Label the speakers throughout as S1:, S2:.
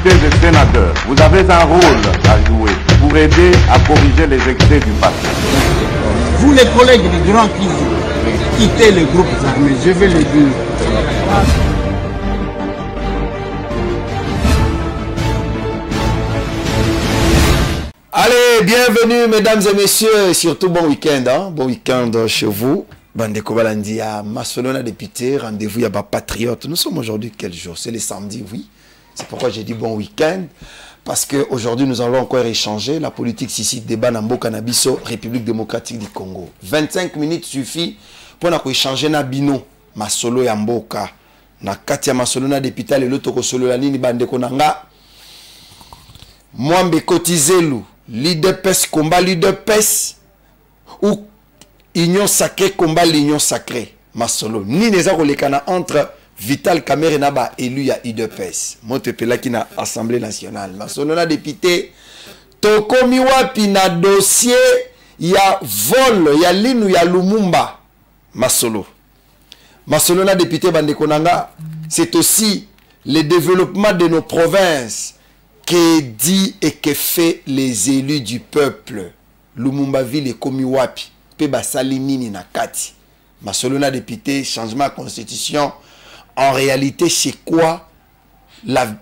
S1: députés et sénateurs, vous avez un rôle à jouer pour aider à corriger les excès du passé.
S2: Vous les collègues du Grand qui quittez les groupes armés, je vais le dire.
S3: Allez, bienvenue mesdames et messieurs, et surtout bon week-end, hein? Bon week-end chez vous. Bandeko Balandi à Masolona député, rendez-vous à Patriote. Nous sommes aujourd'hui quel jour? C'est le samedi, oui. C'est pourquoi j'ai dit bon week-end. Parce qu'aujourd'hui, nous allons encore échanger la politique ici débat Nambo Cannabiso, République démocratique du Congo. 25 minutes suffit pour nous échanger na bino Masolo ya Mboka. Na Katia Masolona député le loto solo la nini bandeko nanga. Mwambe Kotizelu, leader PES combat leader PES ou union sacrée combat l'union sacrée. Masolo ni les kolekana entre Vital Kamerhe naba élu ya UDPS. Monte pela qui na Assemblée nationale. Masolo na député tokomi wapi na dossier ya vol ya Linu ya Lumumba. Masolo. Masolo na député bandeko nanga, c'est aussi le développement de nos provinces que dit et que fait les élus du peuple. Lumumba ville et komi wapi pe basali nini na kati. Masolo na député changement de constitution. En réalité, c'est quoi la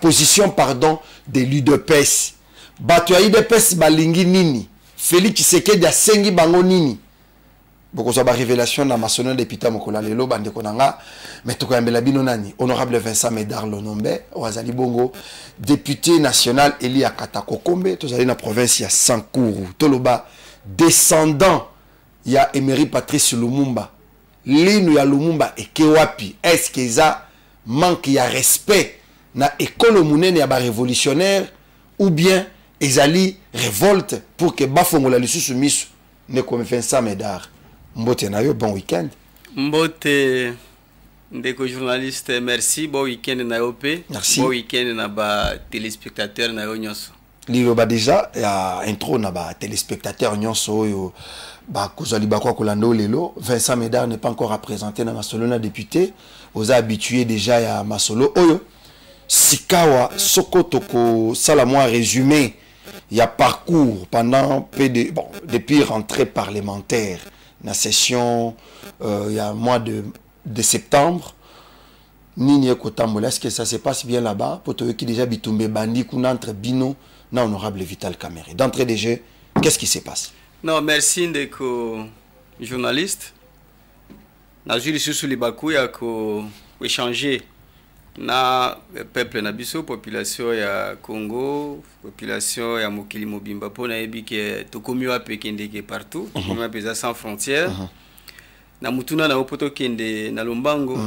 S3: position pardon, de l'UDPS? Bato ya UDPS balingi nini? Félix Tshisekedi a sengi bango nini? Beaucoup de révélation dans ma sonne député Mokola Lelo bande konanga mais to kambela bino nani honorable Vincent Médard Lonombe Wazali Bongo député national Eli Akata Kokombe tozali na province ya Sankuru toloba descendant ya Emery Patrice Lumumba. Linu ya Lumumba ekewapi est-ce que ça manque ya respect na école munene ya ba révolutionnaire ou bien ezali révolte pour que bafongola lisusu misu ne comme Vincent Médard. Mbote na yo bon week-end.
S4: Mbote ndeko journaliste merci bon week-end na yo pe.
S3: Merci.
S4: Bon week-end na ba téléspectateurs na yo nyonso.
S3: Lilo ba déjà ya intro na ba téléspectateurs nyonso yo. Bah, lelo, Vincent Médard n'est pas encore représenté dans Masolona député. Vous avez habitué déjà à Masolo. Oyo, Sikawa, Sokotoko, Salamoi résumé. Il y a parcours pendant depuis rentrée parlementaire. La session, il y a mois de septembre. Nini Kotambola, est-ce que ça se passe bien là-bas? Pour toi qui déjà bitumbe bandi, qu'on entre bino, na honorable Vital Kamerhe. D'entrée de jeu, qu'est-ce qui se passe?
S4: Non, merci ndeko journaliste. Na juri susu libaku ya ko échanger na peuple na biso population ya Congo, population ya mokili mobimba pona yebi ke tokomi wapi kende ke partout, tokomi wapi za sans frontières. Na mutuna na opoto kende na Lombango.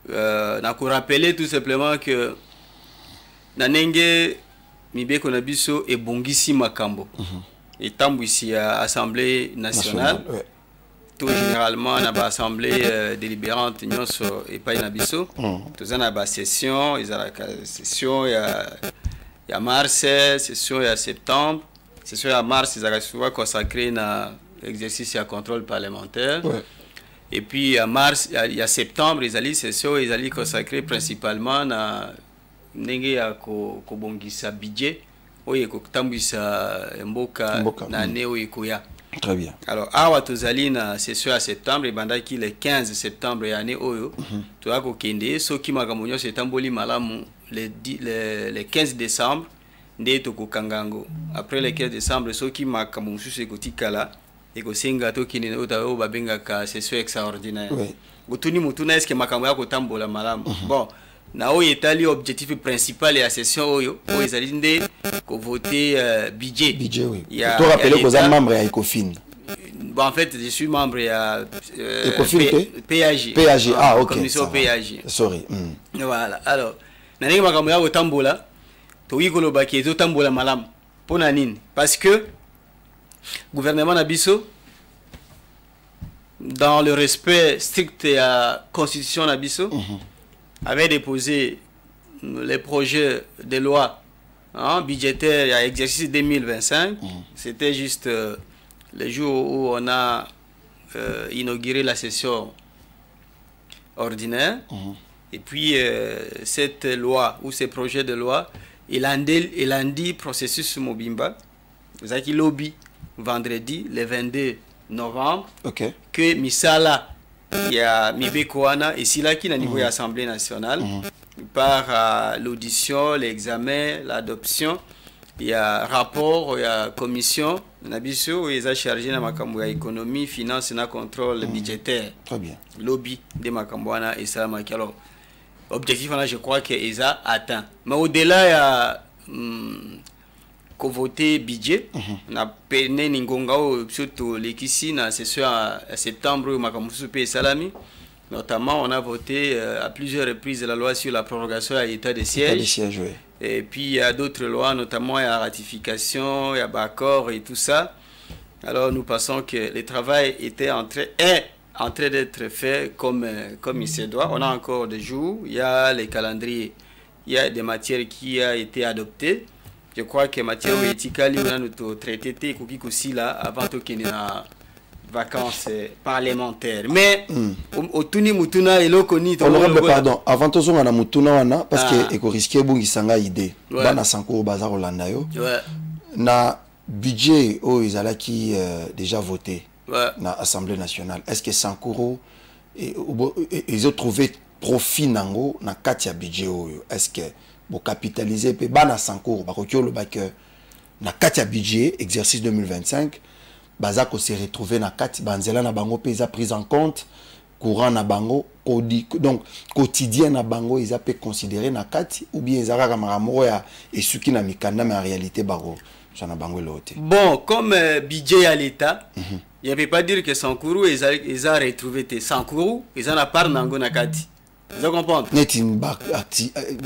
S4: Na ko rappeler tout simplement que na nenge mibeko na biso e bongisi makambo. Et tant ici à l'Assemblée nationale, ouais. Tout généralement dans l'Assemblée délibérante et pas une abisso. Tout ça dans la session, il y a la session il y a mars, session il y a septembre, session il y a mars ils ont souvent consacré à l'exercice et contrôle parlementaire. Ouais. Et puis à mars il y a septembre ils allaient session ils allaient consacrer principalement à n'engue à kobongisa budget. Oui, mboka na neo ikoya.
S3: Très bien.
S4: Alors, awa tozali na session à septembre et bandaki le 15 septembre ya année oyo. Tu as kokende soki makamonyo setamboli malamu le 15 décembre nde tokokangango. Après le 15 décembre soki makamonyo se kotikala et kosenga to kine otayo babenga ka session extraordinaire. Oui. Gotuni mutuna est-ce que makamonyo ya kotambola malamu. Bon, na oyo etali objectif principal ya session oyo oyo ezali nde ko voter budget.
S3: Budget oui. Tu rappelles que vous êtes membre à Ecofin.
S4: Bon, en fait, je suis membre à
S3: PAG. PAG, ah ok.
S4: Commission PAG.
S3: Sorry.
S4: Voilà. Alors, nani makambo ya kotambola to yikolo baki to tambola malam. Pona nini? Parce que gouvernement na biso dans le respect strict de la constitution na biso avait déposé les projets de loi budgétaire à exercice 2025. C'était juste le jour où on a inauguré la session ordinaire. Et puis, cette loi ou ces projets de loi, il a dit processus Mobimba, vous avez lobby vendredi, le 22 novembre, que Misala, il y a Mibekouana, et si là, qui est au niveau de l'Assemblée nationale, par l'audition, l'examen, l'adoption, il y a rapport, il y a commission, Nabiso, ils ont chargé dans ma économie, finance et contrôle budgétaire.
S3: Très bien.
S4: Lobby de Makambouana et ça, alors, objectif, je crois qu'ils ont atteint. Mais au-delà, il y a voté budget. On a peine Ningonga, surtout l'équici, dans la session à septembre, Makamusupe et Salami. Notamment, on a voté à plusieurs reprises la loi sur la prorogation à l'état de siège.
S3: Oui.
S4: Et puis, il y a d'autres lois, notamment il y a la ratification, il y a l'accord et tout ça. Alors, nous pensons que le travail est en train d'être fait comme il se doit. On a encore des jours, il y a les calendriers, il y a des matières qui ont été adoptées. Je crois que matière éthique, on a notre traité aussi là avant qu'il y ait vacances parlementaires. Mais au Tuni Mutuna et l'Okoni.
S3: Pardon, avant tout ça, on a Mutuna, parce que il risque de sanga idée. Bana Sanko Bazar Olanda yo. Na budget ils ont qui déjà voté na Assemblée nationale. Est-ce que Sankoro ils ont trouvé profit nango na katia budget est-ce que vous capitalisez pe bana Sankoro ba kokyo le que na katia budget exercice 2025 bazako se retrouver na kati banzela na bango pesa prise en compte courant na bango donc quotidien na bango ils appellent considérer na kati ou bien ezaka kamara ya esuki na mikanda mais en réalité bango na bango lote. Bon,
S4: comme budget à l'état, il ne peut pas dire que Sankoro ils a retrouvé Sankoro ils en a part nango na kati. Vous comprenez?
S3: Netin ba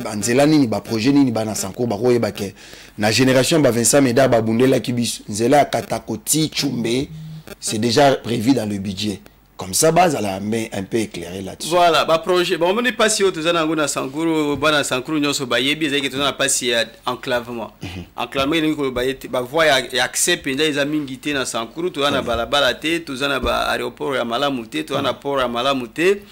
S3: banzela nini ba projet nini ba na Sankoro ba koyeba ke na génération ba Vincent Meda ba bundela kibiso nzela katakoti chumbe c'est déjà prévu dans le budget. Comme ça base à la main un peu éclairée là-dessus.
S4: Voilà, ba projet bon on n'est pas si au tozana ngona Sankoro ba na Sankoro nyoso ba yebi ezaki tozana pas si enclavement. Enclavement ni ko ba yete ba voie ya accès penda ils amingité na Sankoro tozana balabala te tozana ba aéroport ya Malamu te tozana port ya Malamu te.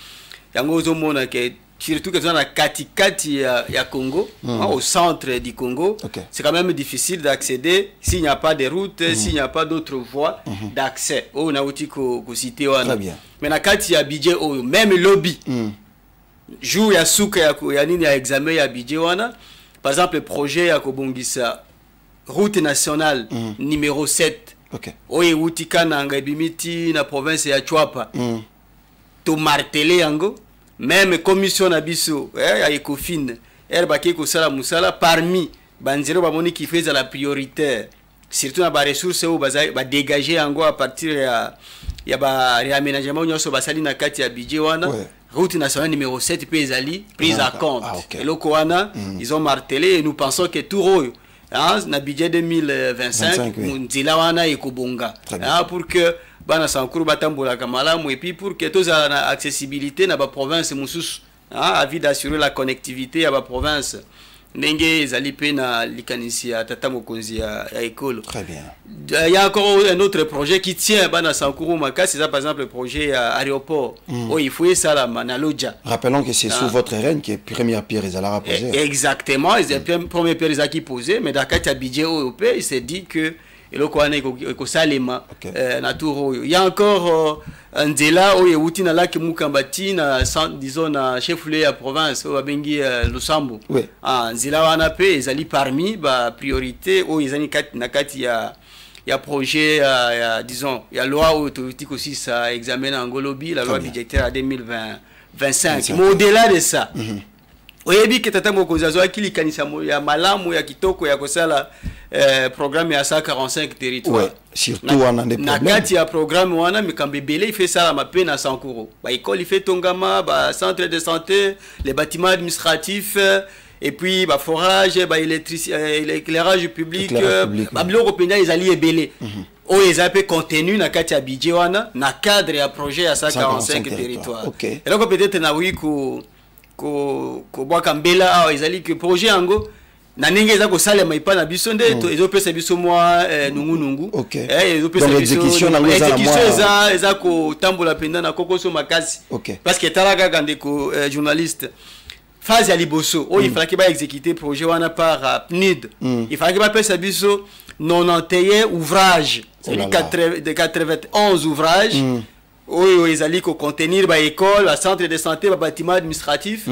S4: Yango zomona ke surtout que dans la kati ya Congo, au centre du Congo, c'est quand même difficile d'accéder s'il n'y a pas de route, s'il n'y a pas d'autres voies d'accès. Oh, on a aussi cité
S3: très bien.
S4: Mais na kati ya budget même lobby. Jour ya souka ya nini ya examen ya budget wana. Par exemple le projet ya kobongisa route nationale numéro 7. Oye utika na ngabimiti na province ya Chwapa. To marteler yango. Même commission nabiso ya Ecofin elle ba ko sala musala parmi banzero ba moni qui fait la prioritaire surtout na ba ressources ou ba dégager yango à partir ya ba réaménagement nyoso ba sali na kati ya budget wana route nationale numéro 7 pe ezali prise à compte et loko wana ils ont martelé et nous pensons que tout royo na budget 2025 nzila wana ekobonga pour que bana Sankoro batambola kamalamu et puis pour que tous la accessibilité na ba province mususu avis d'assurer la connectivité à ba province ndenge ezali pe na likanisi ya tata mokonzi ya école.
S3: Très bien.
S4: Il y a encore un autre projet qui tient bana Sankoro makasi, c'est par exemple le projet aéroport il faut ça la Manaloja.
S3: Rappelons que c'est sous votre règne que première pierre ezala posée.
S4: Exactement, c'est première pierre ezaki posée mais dans le budget européen il s'est dit que il y a encore un délai où il y a un Mukambati, disons, na chef-lieu de la province, où il y a Lusambo. Il y a parmi les priorités, où il y a projet, disons, il y a loi automatique aussi, ça examine en Golobi, la loi budgétaire à 2025. Mais au-delà de ça, oyebi ke tata mokonzi akili kanisa ya malamu ya kitoko ya kosala programme ya 145 territoires
S3: surtout on a des problèmes
S4: na kati ya programme wana mikambebele il fait ça la mape na Sankoro ba école il fait tongama ba centre de santé les bâtiments administratifs et puis ba forage ba éclairage public ba biloko penda ezali ebele o ezape contenu na kati ya budget wana na cadre ya projet ya 145 territoires et donc peut-être na wiko ko bwaka mbela ezali que projet yango na ndenge eza ko salema ipa na biso nde ezopesa biso mwa nungu ezopesa biso exécution eza ko tambola penda na kokoso makasi parce que talaka kande ko journaliste phase à Liboso, il fallait qu'il va exécuter le projet par PNID. Il fallait qu'il va faire ça biso 91 ouvrages, de 91 ouvrages. Ils allaient contenir l'école, le centre de santé, le bâtiment administratif.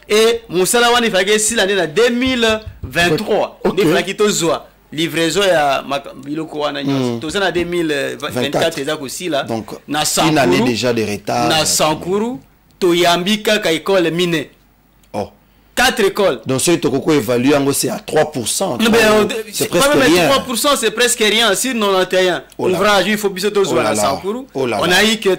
S4: Et Moussa Lawan, il fallait que l'année 2023, il fallait qu'il soit livraison à Biloko Wana. Tout ça en 2024, c'est aussi là.
S3: Donc, une année déjà de retard.
S4: Na Sankuru, Toyambika, ka école mine. 4 écoles.
S3: Donc, ce que évalue, c'est à 3%.
S4: C'est presque rien. 3%, c'est presque rien. Si 91 ouvrages, il faut bien se à Sankuru. On a eu que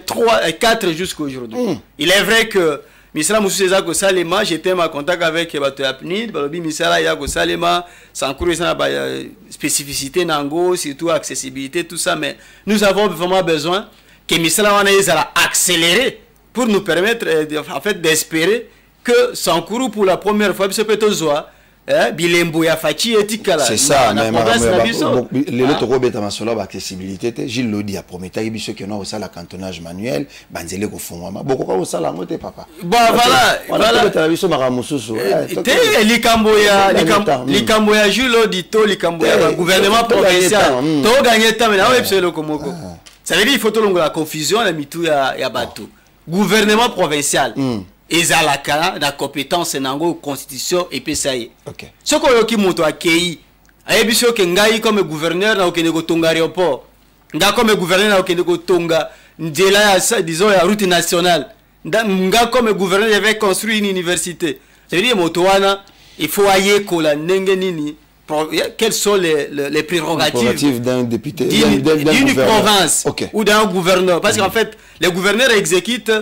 S4: 4 jusqu'à aujourd'hui. Il est vrai que Misra Moussou Sezako Salema, j'étais en contact avec Bato Apnid, Balobi Misra Yako Salema, Sankuru, ça n'a spécificité, Nango, surtout accessibilité, tout ça. Mais nous avons vraiment besoin que Misra Wana accélérer pour nous permettre en fait d'espérer que Sankuru pour la première fois se peut ozoa bilembo ya fachi etikala.
S3: C'est ça, mais les autres robes à solo accessibilité Gilles Lodi a promis à biso que non ça la cantonnage manuel banzele ko fongwama boko ko ça la ngote papa.
S4: Bon voilà
S3: la biso maramususu
S4: te likambo ya Gilles Lodi to likambo ya gouvernement provincial to gagner temps mais na biso le komoko. Ça veut dire il faut to la confusion la mitu ya bato. Gouvernement provincial ezalaka na compétence nango constitution et PSAI. OK. Ce qu'on yoki moto akei ayebiso ke ngai comme gouverneur na okende ko tonga aéroport. Nga comme gouverneur na okende ko tonga ndela ya disons ya route nationale. Nga comme gouverneur j'avais construit une université. Ça veut dire moto wana il faut ayer ko la ndenge nini quelles sont les prérogatives
S3: d'un député
S4: d'une province ou d'un gouverneur parce qu'en fait les gouverneurs exécutent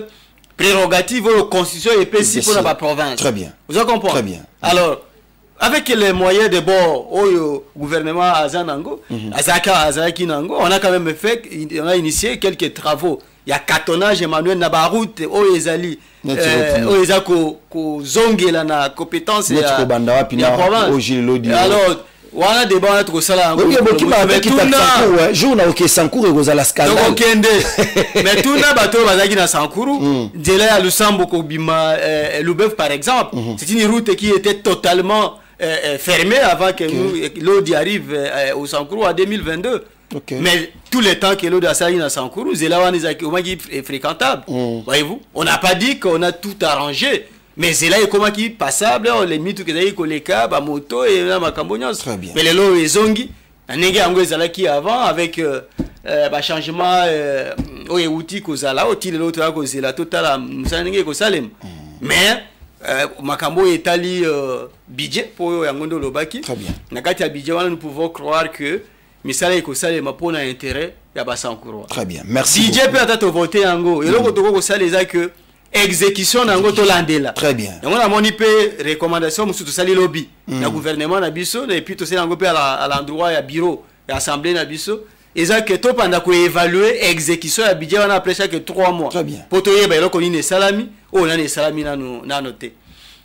S4: prérogative de la constitution et PSI pour la province.
S3: Très bien.
S4: Vous avez compris?
S3: Très bien.
S4: Alors, avec les moyens de bord au gouvernement Azanango, Azaki Nango, on a quand même fait, on a initié quelques travaux. Il y a cartonnage Emmanuel Nabaroute, Ezali, Ezako, Zongela na compétence et la province. Alors, wana débat entre ça
S3: oui mais tout na jour na OK Sankuru et gozala scandale
S4: donc mais tout na bato bazaki na Sankuru délai à Lusambo ko bima Loubeuf par exemple c'est une route qui était totalement fermée avant que l'eau arrive au Sankuru en 2022. Mais tout le temps que l'eau d'Assali na Sankuru zela wana est fréquentable. Voyez-vous, on n'a pas dit qu'on a tout arrangé. Mais c'est là comment qui passable les mythes que d'ailleurs les cas ba moto et na makambonyos. Mais les lots les ongi nenge ango ezala qui avant avec ba changement o outil ko zala o ti l'autre ko zela total musanenge ko salem. Mais makambo etali budget pour yangondo lobaki.
S3: Très bien.
S4: Na kati ya budget wana nous pouvons croire que misala ko salema pour na intérêt ya ba Sankuru.
S3: Très bien. Merci.
S4: Budget peut être voté yango et loko to ko saleza que exécution nango to landela.
S3: Très bien.
S4: Donc on a moni pe recommandation musu to sali lobby na gouvernement na biso et puis to sali nango pe à l'endroit ya bureau ya assemblée na biso eza que to panda ko évaluer exécution ya budget wana après chaque 3 mois.
S3: Très bien.
S4: Poto yeba eloko ni salami o na salami na noté.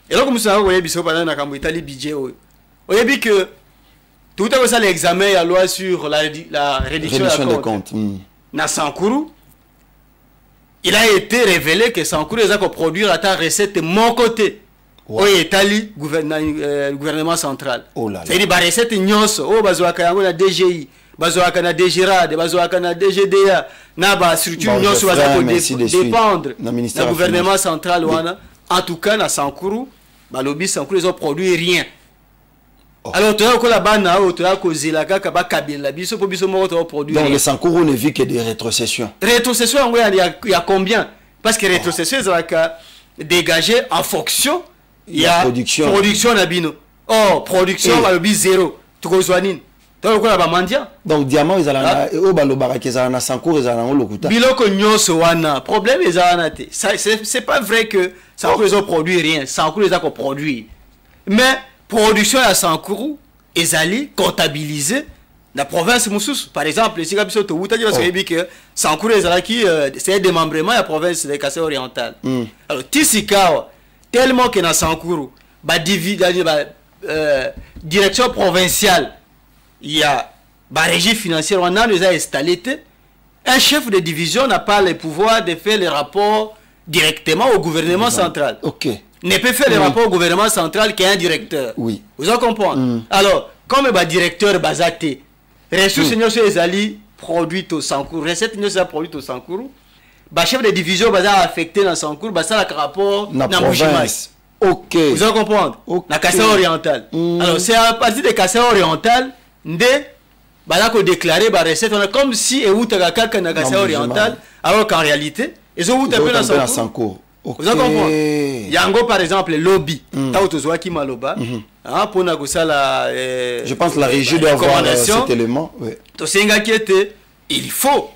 S4: Eloko musu nango ye biso panda na kambo itali budget o. Oyebi que tout à ça l'examen ya loi sur la réduction des comptes. Na Sankuru il a été révélé que Sankuru a produire à ta recette mon côté. Au Italie, gouvernement central. C'est-à-dire la recette nyonso, au bazoaka yango na DGI, bazoaka na DGRAD, bazoaka na DGDA, na ba structure nyonso bazako dépendre du gouvernement central wana. En tout cas na Sankuru, ba lobby Sankuru ils ont produit rien. Alors tu as que la bana tu as que zilaka ka ba kabila biso po biso mo produit.
S3: Donc le Sankuru ne vit que des rétrocessions.
S4: Rétrocession il y a combien? Parce que rétrocession c'est la dégager en fonction il y a production na bino. Oh production va le bi zéro. Tu kozwanine. Donc ko la ba mandia.
S3: Donc diamant ils ala o balobara kezala na Sankuru ezala na lokuta.
S4: Biloko nyonso wana problème ezala te. C'est pas vrai que Sankuru ils ont produit rien. Sankuru ils ont produit. Mais production à Sankuru ezali comptabilisé la province Moussous par exemple si kabiso to wuta parce que Sankuru ezalaki c'est un démembrement de la province de Kassai oriental. Alors Tisikawa tellement que na Sankuru ba direction provinciale il y a ba régie financière on a déjà installé un chef de division n'a pas le pouvoir de faire les rapports directement au gouvernement central.
S3: OK.
S4: ne peut faire le rapport au gouvernement central qu'il y a un directeur.
S3: Oui.
S4: Vous en comprenez? Alors, comme le directeur basaté, ressources les alliés produites au Sankourou, recettes nous produites au Sankourou, chef de division bazar affecté dans Sankourou, ça a rapport
S3: dans la province. Ok.
S4: Vous en comprenez?
S3: Okay.
S4: La Kassai orientale. Alors, c'est à partir de Kassai orientale, qu'on déclaré la recette, on a comme si et où tu as quelqu'un dans Kassai orientale, alors qu'en réalité, ils ont où tu as dans Sankourou.
S3: Okay.
S4: Vous en comprenez? Yango par exemple le lobby qui maloba pour
S3: je pense que la régie doit avoir cet élément.
S4: Il faut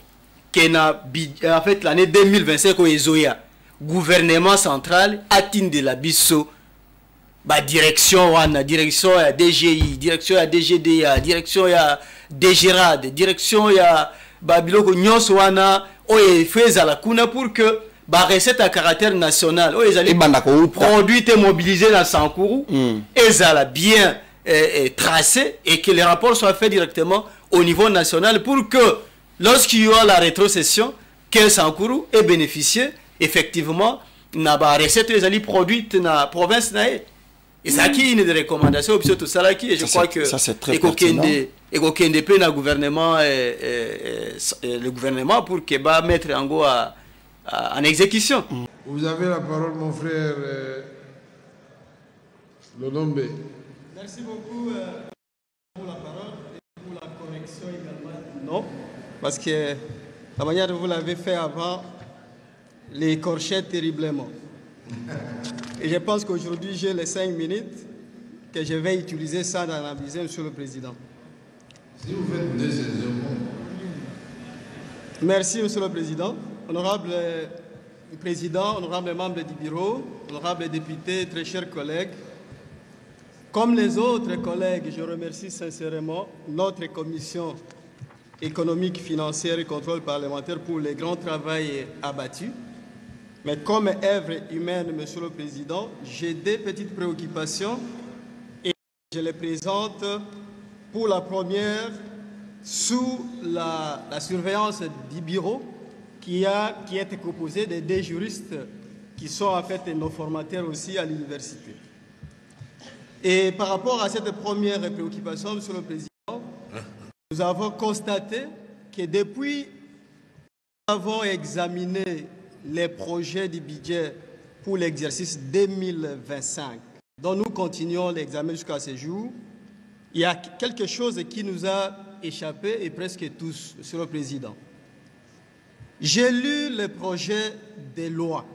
S4: que en fait l'année 2025 au Ezoya gouvernement central atteint de la bisso direction à DGI, direction à DGDA, direction à DGRAD, direction à Babiloko nyonso wana o fait à la kuna pour que recette à caractère national, ils allaient produits et mobilisés dans Sankourou, ils allaient bien tracés et que les rapports soient faits directement au niveau national pour que lorsqu'il y aura la rétrocession, que Sankourou ait bénéficié effectivement de la recette ils allaient produite dans la province. Et ça qui est une des recommandations et je crois que
S3: ça c'est très pertinent.
S4: Et le gouvernement pour que va mettre en go en exécution.
S5: Vous avez la parole, mon frère Lodombe.
S6: Merci beaucoup pour la parole et pour la correction également. Non, parce que la manière dont vous l'avez fait avant, l'écorchait terriblement. Et je pense qu'aujourd'hui, j'ai les 5 minutes que je vais utiliser sans analyser, Monsieur le Président.
S5: Si vous faites 2 saisons.
S6: Merci, Monsieur le Président. Honorable Président, honorable membres du bureau, honorable député, très chers collègues, comme les autres collègues, je remercie sincèrement notre commission économique, financière et contrôle parlementaire pour le grand travail abattu. Mais comme œuvre humaine, Monsieur le Président, j'ai des petites préoccupations et je les présente pour la première sous la surveillance du bureau qui est composé de 2 juristes qui sont en fait nos formateurs aussi à l'université. Et par rapport à cette première préoccupation, Monsieur le Président, nous avons constaté que depuis que nous avons examiné les projets du budget pour l'exercice 2025, dont nous continuons l'examen jusqu'à ce jour, il y a quelque chose qui nous a échappé, et presque tous, Monsieur le Président. J'ai lu le projet de loi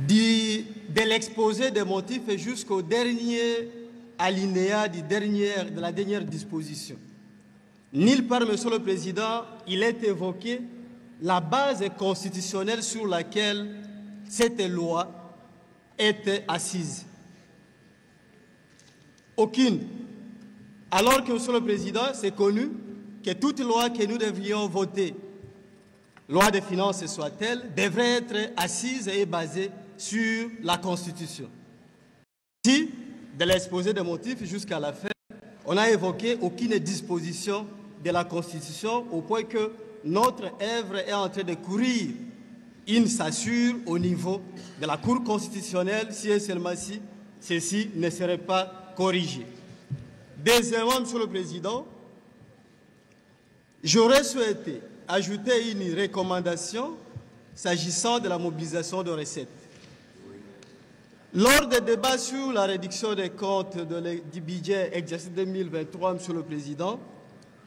S6: de l'exposé des motifs jusqu'au dernier alinéa de la dernière disposition. Nulle part, Monsieur le Président, il est évoqué la base constitutionnelle sur laquelle cette loi était assise. Aucune. Alors que, Monsieur le Président, c'est connu que toute loi que nous devrions voter, loi de finances soit-elle, devrait être assise et basée sur la Constitution. Si, de l'exposé des motifs jusqu'à la fin, on n'a évoqué aucune disposition de la Constitution au point que notre œuvre est en train de courir. Il s'assure au niveau de la Cour constitutionnelle si et seulement si ceci ne serait pas corrigé. Deuxièmement, Monsieur le Président, j'aurais souhaité ajouter une recommandation s'agissant de la mobilisation de recettes. Lors des débats sur la réduction des comptes du budget exercice 2023, Monsieur le Président,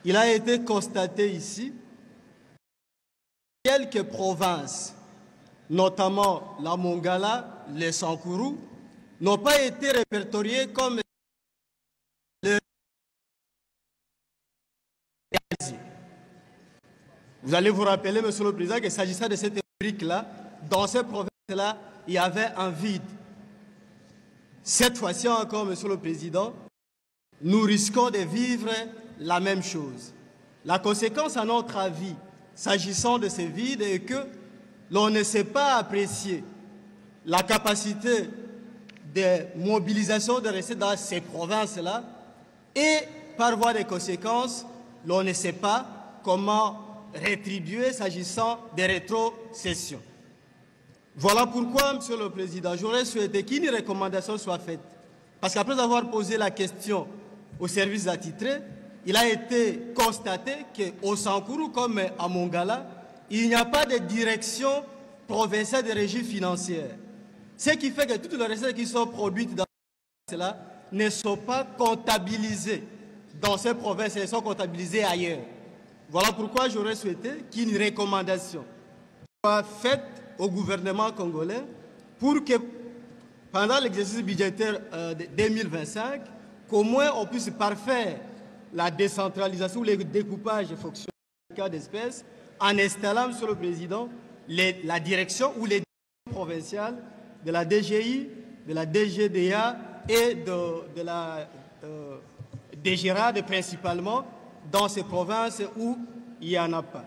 S6: il a été constaté ici que quelques provinces, notamment la Mongala, le Sankourou, n'ont pas été répertoriées comme Vous allez vous rappeler, Monsieur le Président, que s'agissant de cette rubrique-là, dans ces provinces-là, il y avait un vide. Cette fois-ci encore, Monsieur le Président, nous risquons de vivre la même chose. La conséquence, à notre avis, s'agissant de ces vides, est que l'on ne sait pas apprécier la capacité de mobilisation de recettes dans ces provinces-là et, par voie de conséquences, l'on ne sait pas comment rétribuer s'agissant des rétrocessions. Voilà pourquoi, Monsieur le Président, j'aurais souhaité qu'une recommandation soit faite. Parce qu'après avoir posé la question au service attitré, il a été constaté qu'au Sankourou comme à Mongala, il n'y a pas de direction provinciale de régie financière. Ce qui fait que toutes les recettes qui sont produites dans cela ne sont pas comptabilisées dans ces provinces, elles sont comptabilisées ailleurs. Voilà pourquoi j'aurais souhaité qu'une recommandation soit faite au gouvernement congolais pour que pendant l'exercice budgétaire de 2025, qu'au moins on puisse parfaire la décentralisation ou le découpage fonctionnel d'espèces en installant, Monsieur le Président, la direction ou les directions provinciales de la DGI, de la DGDA et de la DGRAD principalement dans ces provinces où il n'y en a pas.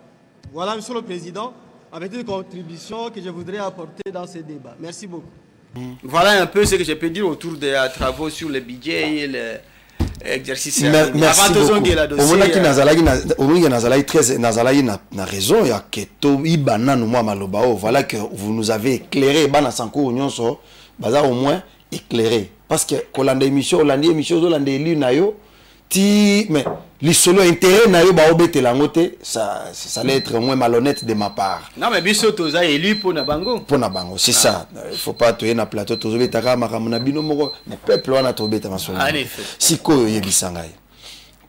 S6: Voilà, Monsieur le Président, avec une contribution que je voudrais apporter dans ce débat. Merci beaucoup.
S4: Voilà un peu ce que je peux dire autour des travaux sur le budget et l'exercice. Merci beaucoup.
S3: Na raison ya keto ibana no moi malobao. Voilà que vous nous avez éclairé bana sanko nyonso baza au moins éclairé parce que kolanda émission olanda élu na yo ti mais les solo intérêt na yo ba obete la ngote ça allait être moins malhonnête de ma part.
S4: Non mais biso toza élu pour na bango.
S3: Pour na bango, c'est ça. Il faut pas toyer na plateau tozobeta ka makamuna bino moko mais peuple wana tobeta masolo. Siko yebisangai.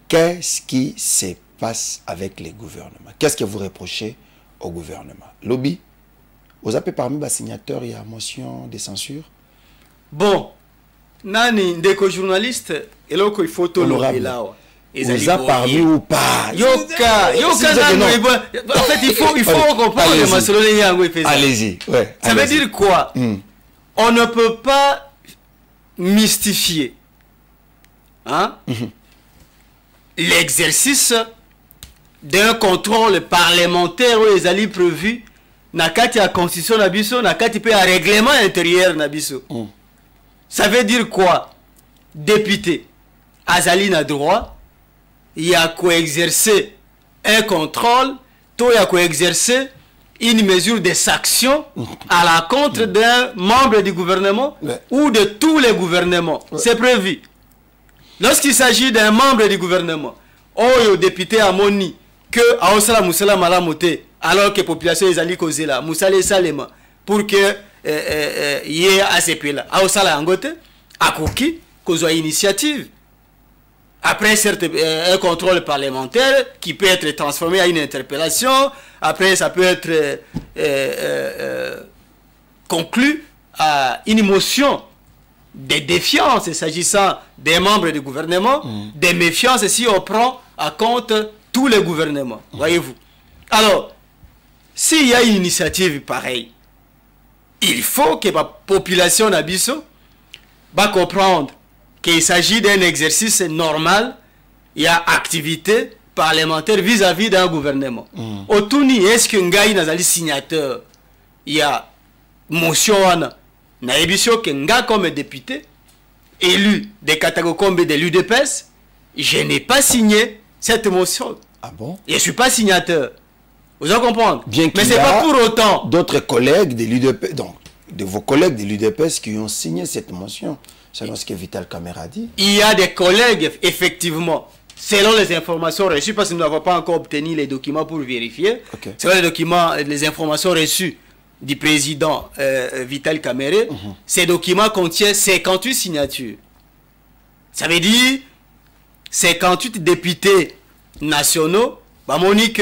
S3: Qu'est-ce qui se passe avec les gouvernements? Qu'est-ce que vous reprochez au gouvernement? Lobby, vous avez parmi les signateurs, il y a motion de censure?
S4: Bon, nani ndeko journaliste et là il faut tout le là.
S3: Vous avez parmi ou pas?
S4: Yoka, en fait il faut comprendre le masolo yango fait ça.
S3: Allez-y. Ouais.
S4: Ça veut dire quoi? On ne peut pas mystifier. Hein? L'exercice d'un contrôle parlementaire où les alliés prévus nakati a constitution nabiso nakati pe a règlement intérieur nabiso. Ça veut dire quoi? Député azali na droit il y a coexercer un contrôle, il y a coexercer une mesure de sanction à la contre d'un membre du gouvernement ou de tous les gouvernements. C'est prévu. Lorsqu'il s'agit d'un membre du gouvernement, le député a moni que Aosala Moussala Malamote, alors que la population est allée causer là, Moussala Salema, pour que y ait ACP là, Aosala Angote, Akoki, cause initiative. Après un contrôle parlementaire qui peut être transformé à une interpellation, après ça peut être conclu à une motion de défiance s'agissant des membres du gouvernement, des méfiances si on prend à compte tous les gouvernements. Voyez-vous. Alors, s'il y a une initiative pareille, il faut que la population d'Abisso va comprendre qu'il s'agit d'un exercice normal, il y a activité parlementaire vis-à-vis d'un gouvernement. Autouni, est-ce qu'un gars est signateur? Il y a motion, naïbisio qu'un gars comme député, élu des catégories de l'UDPS, je n'ai pas signé cette motion.
S3: Ah bon?
S4: Je ne suis pas signateur. Vous allez comprendre?
S3: Bien
S4: mais c'est pas pour autant.
S3: D'autres collègues de l'UDPS, donc de vos collègues de l'UDPS qui ont signé cette motion. Selon ce que Vital Kamera dit.
S4: Il y a des collègues, effectivement, selon les informations reçues, parce que nous n'avons pas encore obtenu les documents pour vérifier, selon les documents, les informations reçues du président Vital Kamere, ces documents contiennent 58 signatures. Ça veut dire 58 députés nationaux, Monique,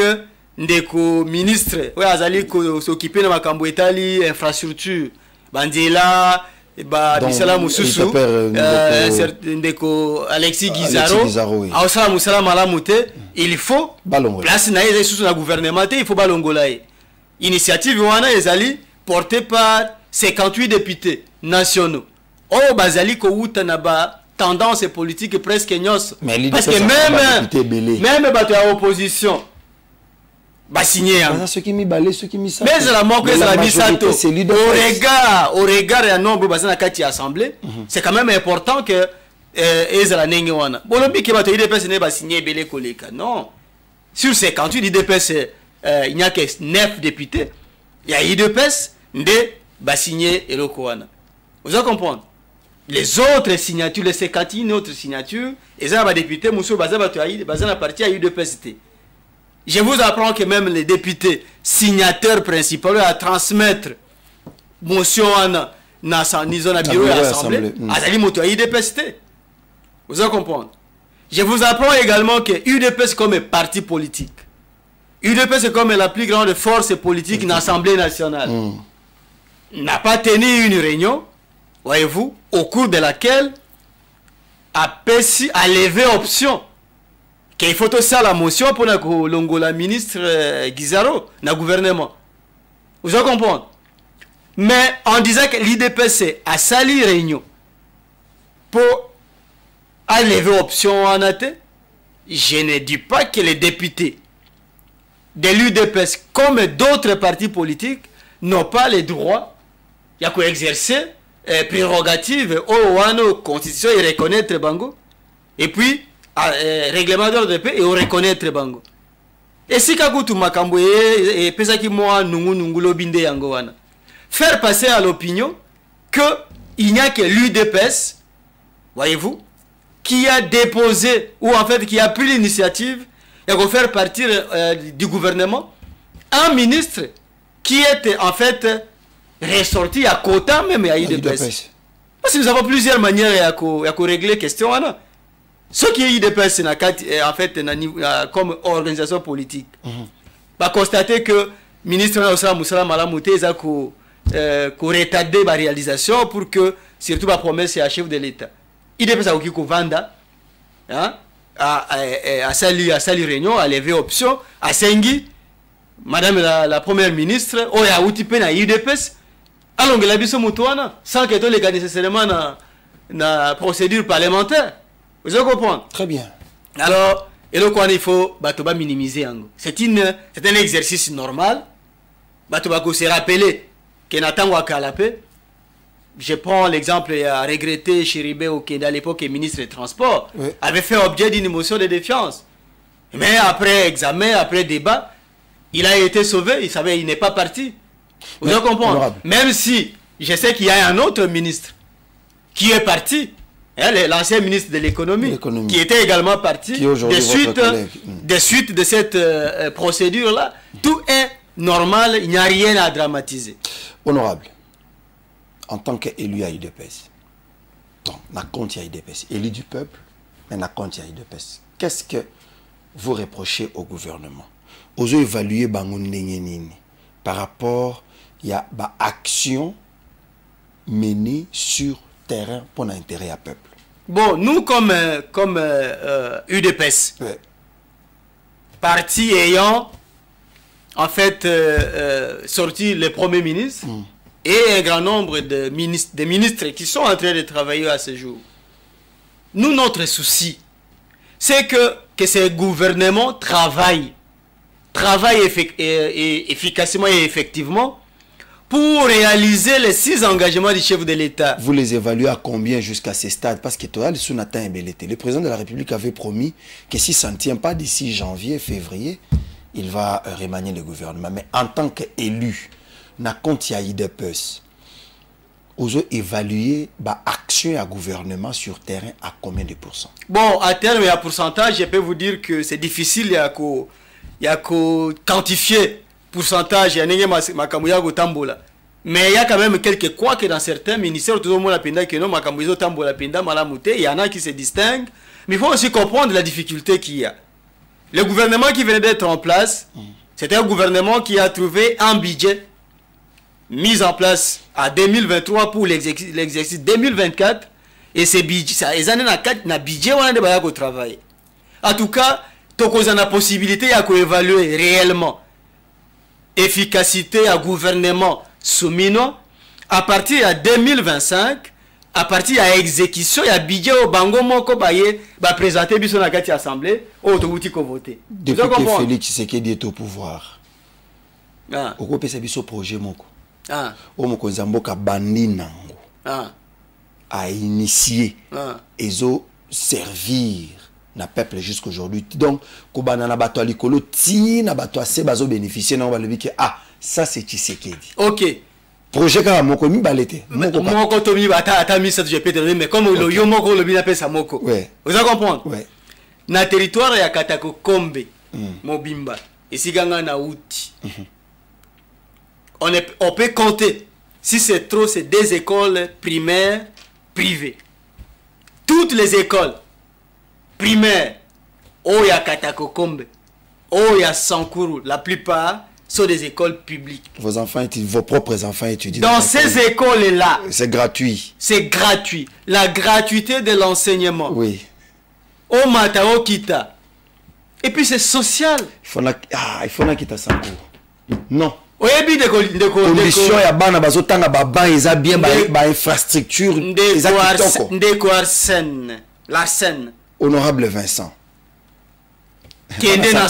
S4: ndeko ministre, ouais, azali s'occuper de ma Kambouetali, infrastructure, Bandela, Bisala Moussousou, Alexis Guizaro, Aosala Moussala Malamouté, il faut place naïe sous la gouvernement, il faut balongolaï. Initiative wana ezali portée par 58 députés nationaux. Oh bazali ko utanaba tendance politique presque nyos. Parce que même bato ya opposition ba signé
S3: ceux qui mi balé ceux qui mi ça.
S4: Mais la mort que la misato au regard ya nombre bazana kati assemblée, c'est quand même important que ezala nenge wana. Bolobi ke bato IDPS ne ba signé belé koleka. Non. Sur 58 IDPS il n'y a que 9 députés. Il y a IDPS, va signer eloko wana. Vous allez comprendre. Les autres signatures, les 51 autres signatures, ils ont des députés, monsieur Bazana parti à UDPST. Je vous apprends que même les députés signataires principaux à transmettre motion na bureau de l'Assemblée, Azali moto à UDPST. Vous allez comprendre. Je vous apprends également que UDPS comme parti politique. UDPS est comme la plus grande force politique dans l'Assemblée nationale. N'a pas tenu une réunion, voyez-vous, au cours de laquelle a levé option qu'il faut tout ça la motion pour la ministre Guizaro, dans le gouvernement. Vous allez comprendre. Mais en disant que l'IDPS a sali réunion pour lever option en athée, je ne dis pas que les députés de l'UDPS comme d'autres partis politiques n'ont pas le droit d'exercer prérogatives au constitution et reconnaître Bango. Et puis, règlement d'ordre de paix et reconnaître Bango. Et si Kakutu Makamboye et Pesaki Moa Nungu Binde Yangowana, faire passer à l'opinion qu'il n'y a que l'UDPS, voyez-vous, qui a déposé, ou en fait qui a pris l'initiative de faire partir du gouvernement un ministre qui était en fait ressorti à quota même à IDPS. Parce que nous avons plusieurs manières de régler la question. Ce qui est IDPS en fait comme organisation politique, va constater que le ministre Moussala Malamouté a retardé la réalisation pour que surtout la promesse est à chef de l'État. IDPS a aussi vanda à sali réunion, à lever option, à Sengi, madame la première ministre, ou à Outipé na IDPS, alors que la biso moutouana, sans que tout les cas nécessairement na procédure parlementaire. Vous allez comprendre?
S3: Très bien.
S4: Alors, et le quoi il faut minimiser. C'est un exercice normal. Il se rappeler que Nathan Wakalapé, je prends l'exemple à regretter Chiribé qui à l'époque est ministre des Transports, oui, avait fait objet d'une motion de défiance. Mais après examen, après débat, il a été sauvé, il savait, il n'est pas parti. Vous allez comprendre? Honorable. Même si je sais qu'il y a un autre ministre qui est parti, l'ancien ministre de l'économie, qui était également parti, de suite de cette procédure-là, tout est normal, il n'y a rien à dramatiser.
S3: Honorable, en tant qu'élu à IDPS, donc, na compte à IDPS, élu du peuple, mais na compte à IDPS, qu'est-ce que vous reprochez au gouvernement? Vous évaluer par rapport à l'action menée sur terrain pour l'intérêt à peuple.
S4: Bon, nous comme UDPS, ouais, parti ayant en fait sorti le Premier ministre et un grand nombre de ministres qui sont en train de travailler à ce jour. Nous, notre souci, c'est que ce gouvernement travaille efficacement et effectivement pour réaliser les 6 engagements du chef de l'État.
S3: Vous les évaluez à combien jusqu'à ce stade? Parce que le président de la République avait promis que si ça ne tient pas d'ici janvier, février, il va remanier le gouvernement. Mais en tant qu'élu, na compte ya IDPS, vous évaluer l'action à gouvernement sur terrain à combien de pourcents? Bon,
S4: à terme et à pourcentage, je peux vous dire que c'est difficile, il y a qu'à quantifier pourcentage, il y a mais il y a quand même quelques quoi que dans certains ministères, tout le monde a que non, il y en a qui se distinguent, mais il faut aussi comprendre la difficulté qu'il y a. Le gouvernement qui venait d'être en place, c'était un gouvernement qui a trouvé un budget mis en place à 2023 pour l'exercice 2024, et ces budgets, les années na budget on a de travail. En tout cas, on a la possibilité d'évaluer réellement efficacité à gouvernement soumino à partir de 2025, à partir de l'exécution, il y a budget au bango moko baye ba présenter biso na kati assemblée au autobouti ko voter.
S3: Depuis que Félix Tshisekedi est au pouvoir, au ko pesa biso projet moko. O moko nzamboka bandi nango. A initier ezo servir na peuple jusqu'aujourd'hui. Donc kobana na bato alikolo ti na bato ase bazo bénéficier na ba lebi que ça c'est Tshisekedi.
S4: OK.
S3: projet kaka moko mibalete
S4: moko to mi ata mi ça je peux te donner mais comme le yo moko le bien appelle ça moko vous allez comprendre na territoire ya Katako Kombe Mobimba ici ganga na outi on peut compter si c'est trop c'est des écoles primaires privées toutes les écoles primaires Oya Katako Kombe Oya Sankuru la plupart sont des écoles publiques.
S3: Vos propres enfants étudient.
S4: Dans ces écoles-là.
S3: C'est gratuit.
S4: C'est gratuit. La gratuité de l'enseignement.
S3: Oui.
S4: Au Matao Kita. Et puis c'est social.
S3: Il faut quitter Sankour. Non.
S4: Oui, et puis des
S3: conditions, il y a bana bazotanga baba, ils ont bien ba infrastructure.
S4: La scène.
S3: Honorable Vincent.
S4: Kende na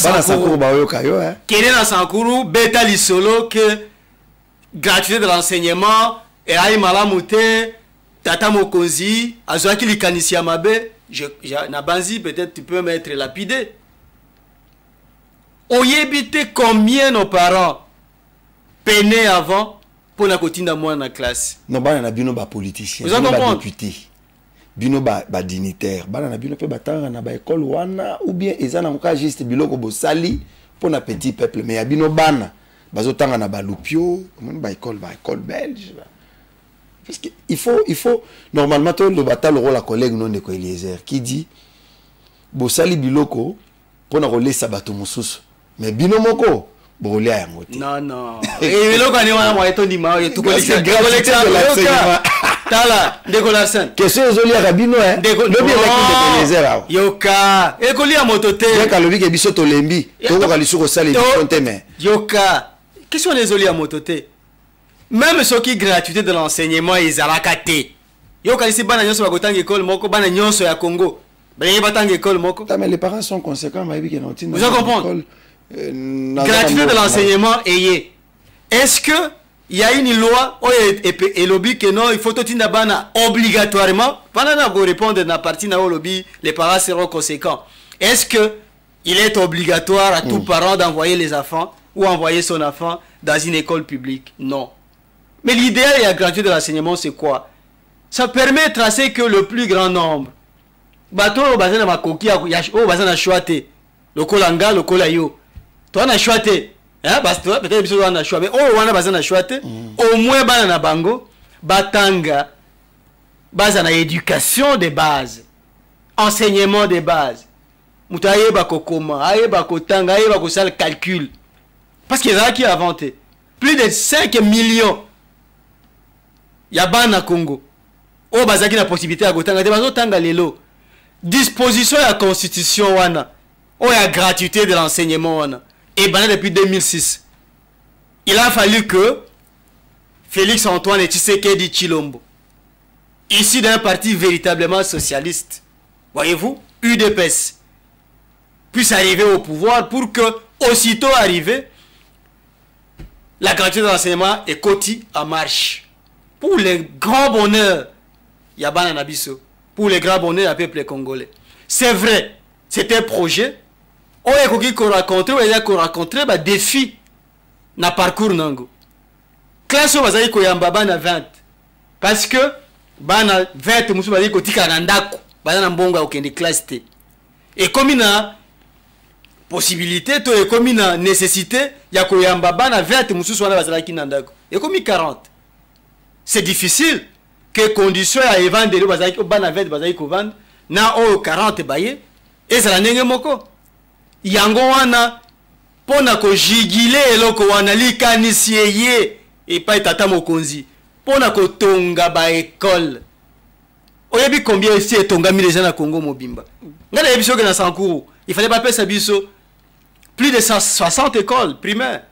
S4: Sankuru beta lisolo que gratuité de l'enseignement et aïe malamute tata mokozi azoaki likanisi ya mabe na banzi peut-être tu peux m'être lapidé. Oyebite combien nos parents peinaient avant pour na kotinda moi na classe.
S3: Non bana na bino ba politicien,
S4: ba
S3: député. Bino ba dignitaire bana na bino pe batanga na ba école wana ou bien ezana muka juste biloko bosali pour na petit peuple mais ya bino bana bazotanga na ba lupio ba école belge parce que il faut normalement tout le bata le rôle la collègue non de Eliezer qui dit bosali biloko pour na rolesa bato mususu mais bino moko bolé ya ngoti
S4: non et biloko ni wana moi to ndima to collecte Tala, Decolarsen.
S3: Question aux à Rabino, hein? Le
S4: Yoka, école à mototé. Yoka, question des olies à mototé. Même ceux qui gratuité de l'enseignement, ils ont racaté. Yoka, ici, ban à sur la école, moko, ban à sur la Congo.
S3: Mais les parents sont conséquents,
S4: vous en comprenez? Gratuité de l'enseignement, ayez. Est-ce que il y a une loi et lobby que non, il faut tout bana obligatoirement. Pendant que vous répondez dans la partie na lobby, les parents seront conséquents. Est-ce que il est obligatoire à tout parent d'envoyer les enfants ou envoyer son enfant dans une école publique? Non. Mais l'idéal et la gratuité de l'enseignement, c'est quoi? Ça permet de tracer que le plus grand nombre. Bateau au bazin de ma coquille, au bazin de choité. Le kolanga, le kolayo. Toi, on a choité. Hein, peut-être que on a choisi, mais on a besoin de choisir. Au moins, on a bango, batanga, base na éducation de base, enseignement de base. Moutaye bako koma, aye bako tanga, aye bako sal calcul. Parce qu'il y a qui a inventé plus de 5 millions. Yaba na Congo. Oh bazaki na possibilité à gotanga, de bazo tanga lelo. Disposition de la constitution wana. Oh ya gratuité de l'enseignement wana. Et depuis 2006, il a fallu que Félix Antoine Tshisekedi Tshilombo, issu d'un parti véritablement socialiste, voyez-vous, UDPS, puisse arriver au pouvoir pour que, aussitôt arrivé, la gratuité de l'enseignement est cotée en marche. Pour le grand bonheur, Yabana Nabiso, pour le grand bonheur du peuple congolais. C'est vrai, c'est un projet. On a rencontré des défis dans le parcours nango. Classe au bazali ko yamba bana 20 parce que bana 20 musu bazali ko tika na ndako bana mbonga okende classe te. Et comme il a possibilité to et comme il a nécessité ya ko yamba bana 20 musu wana bazali ki na ndako. Et comme 40. C'est difficile que conditions ya evendre bazali ko bana 20 bazali ko vendre na o 40 baye et ça la ndenge moko. Yango wana pona ko jigile eloko wana likanisiye et pas tata mokonzi pona ko tonga ba école. Oyebi combien ici est tonga mi les gens na Congo mobimba. Ngana yebiso ke na Sankuru, il fallait pas pesa biso plus de 160 écoles primaires.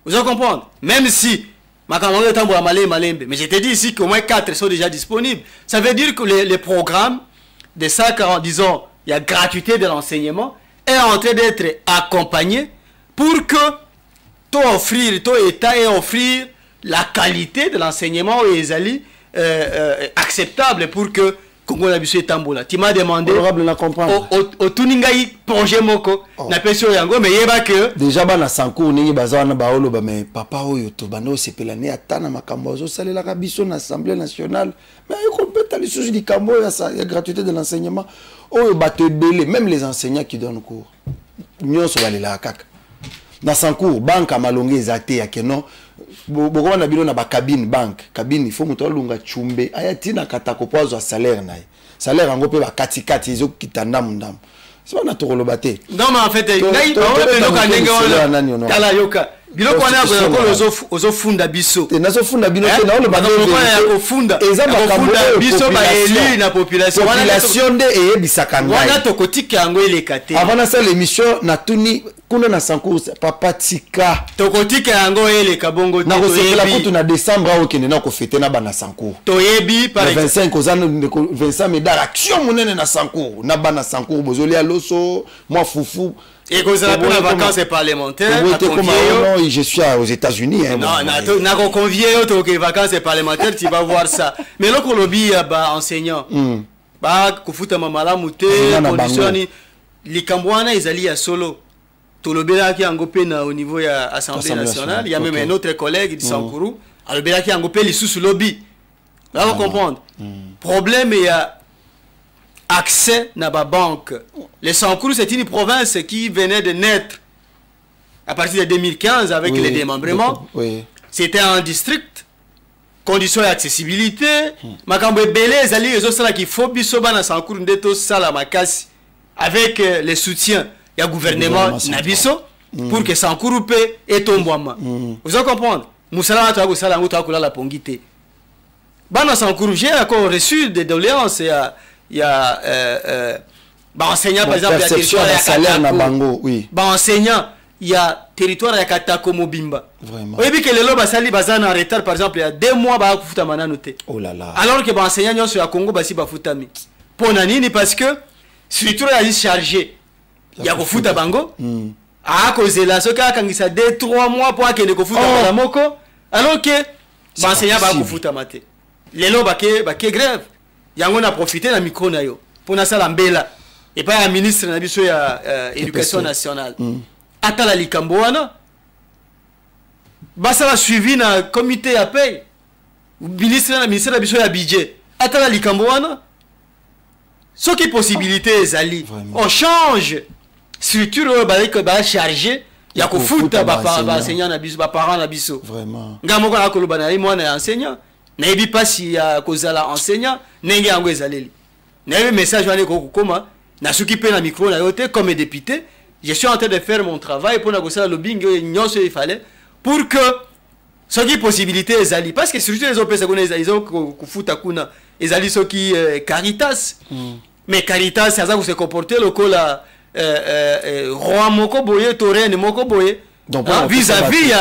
S4: Vous en comprenez? Même si makambo de tambo malembe, mais je te dis ici qu'au moins 4 sont déjà disponibles. Ça veut dire que les programmes de 140 disons, il y a gratuité de l'enseignement est en train d'être accompagné pour que tout offrir, tout État et offrir la qualité de l'enseignement aux Ezali acceptable pour que
S6: Congo na biso etambola. Tu m'as demandé
S3: honorable na comprendre
S6: au tuningai projet moko na peso yango mais yeba que
S3: déjà bana sancour ningi bazana baolo ba mais papa oyo to bando sepelane atana makambo zo salela ka biso na assemblée nationale mais il compte les sous du cambo ya gratuité de l'enseignement oyo bato belé même les enseignants qui donnent cours nyonso balela kaka na sancour banque amalonge ezate ya keno boko na bino na ba cabine banque cabine il faut muto lunga chumbe ayati na katako pozo salaire nae salaire ngo pe ba kati kati ezo kitanda mundam c'est pas na tokolo baté
S6: non mais en fait ngai loka ndenge wana kala yoka biloko wana ko ozo funda biso
S3: te nazo funda bino te na ole ba
S6: ko funda biso ba élu na population
S3: de eyebisaka ngai
S6: wana tokotika yango elekate
S3: avant na ça l'émission na tuni kuna na sancour papa tika
S6: tokotika yango eleka bongo
S3: na kosepela kutu na décembre au kende na ko fêter na bana sancour
S6: toyebi par
S3: 25 ozana 25 médailles action monene na sancour na bana sancour bozoli a loso moi foufou
S6: et que ça la vacances parlementaires
S3: je suis aux États-Unis
S6: non na ko convier auto que vacances parlementaires tu vas voir ça mais loko lobby ba enseignant ba kufuta mamala muté condition ni likambwana ezali ya solo tolobela ki yango na au niveau ya Assemblée nationale il y a même un autre collègue du Sankourou alobela ki yango pe li sous lobby là on comprendre problème il y a accès à la banque. Le Sankourou, c'est une province qui venait de naître à partir de 2015 avec les démembrements. C'était un district, conditions d'accessibilité. Makambo belé zali ezosala ki faut biso bana Sankourou ndeto sala makasi avec les soutiens du gouvernement nabiso pour que Sankourou pe etombwama. Vous allez comprendre. Musala to akosala ngo to akola la pongite. Bana Sankourou, j'ai encore reçu des doléances il y a enseignant par exemple il y a territoire ya Katako
S3: oui
S6: enseignant il y a territoire ya Katako Mobimba
S3: vraiment
S6: oui que les loba sali bazana en retard par exemple il y a 2 mois ba kufuta manano te
S3: oh là là
S6: alors que enseignant nyonso ya Congo basi bafutami pona nini parce que structure ya chargé ya kufuta bango a kozela soka akangisa 2-3 mois pour akende kufuta bana moko alors que enseignant ba kufuta mate les loba ke grève yango na profiter na micro na yo pour na sala mbela et pas un ministre na biso ya éducation nationale atala likambo wana basa la suivi na comité ya paye ministre na biso ya budget atala likambo wana ce qui possibilité ezali on change structure ba charger ya ko futa ba enseignant na biso ba parents na biso
S3: vraiment
S6: ngamo ko akoloba na mwana ya enseignant n'ayez pas si kozala enseignant n'engé yango ezaleli n'ayez message wana ko koma na s'occuper na micro na yote comme député je suis en train de faire mon travail pour na kosala lobbying nyonso il fallait pour que ce qui possibilité ezali parce que surtout les opesa kuna ils kufuta kuna ezali ce qui Caritas mais Caritas ça se comporter lokola roi moko boye torene moko boye vis-à-vis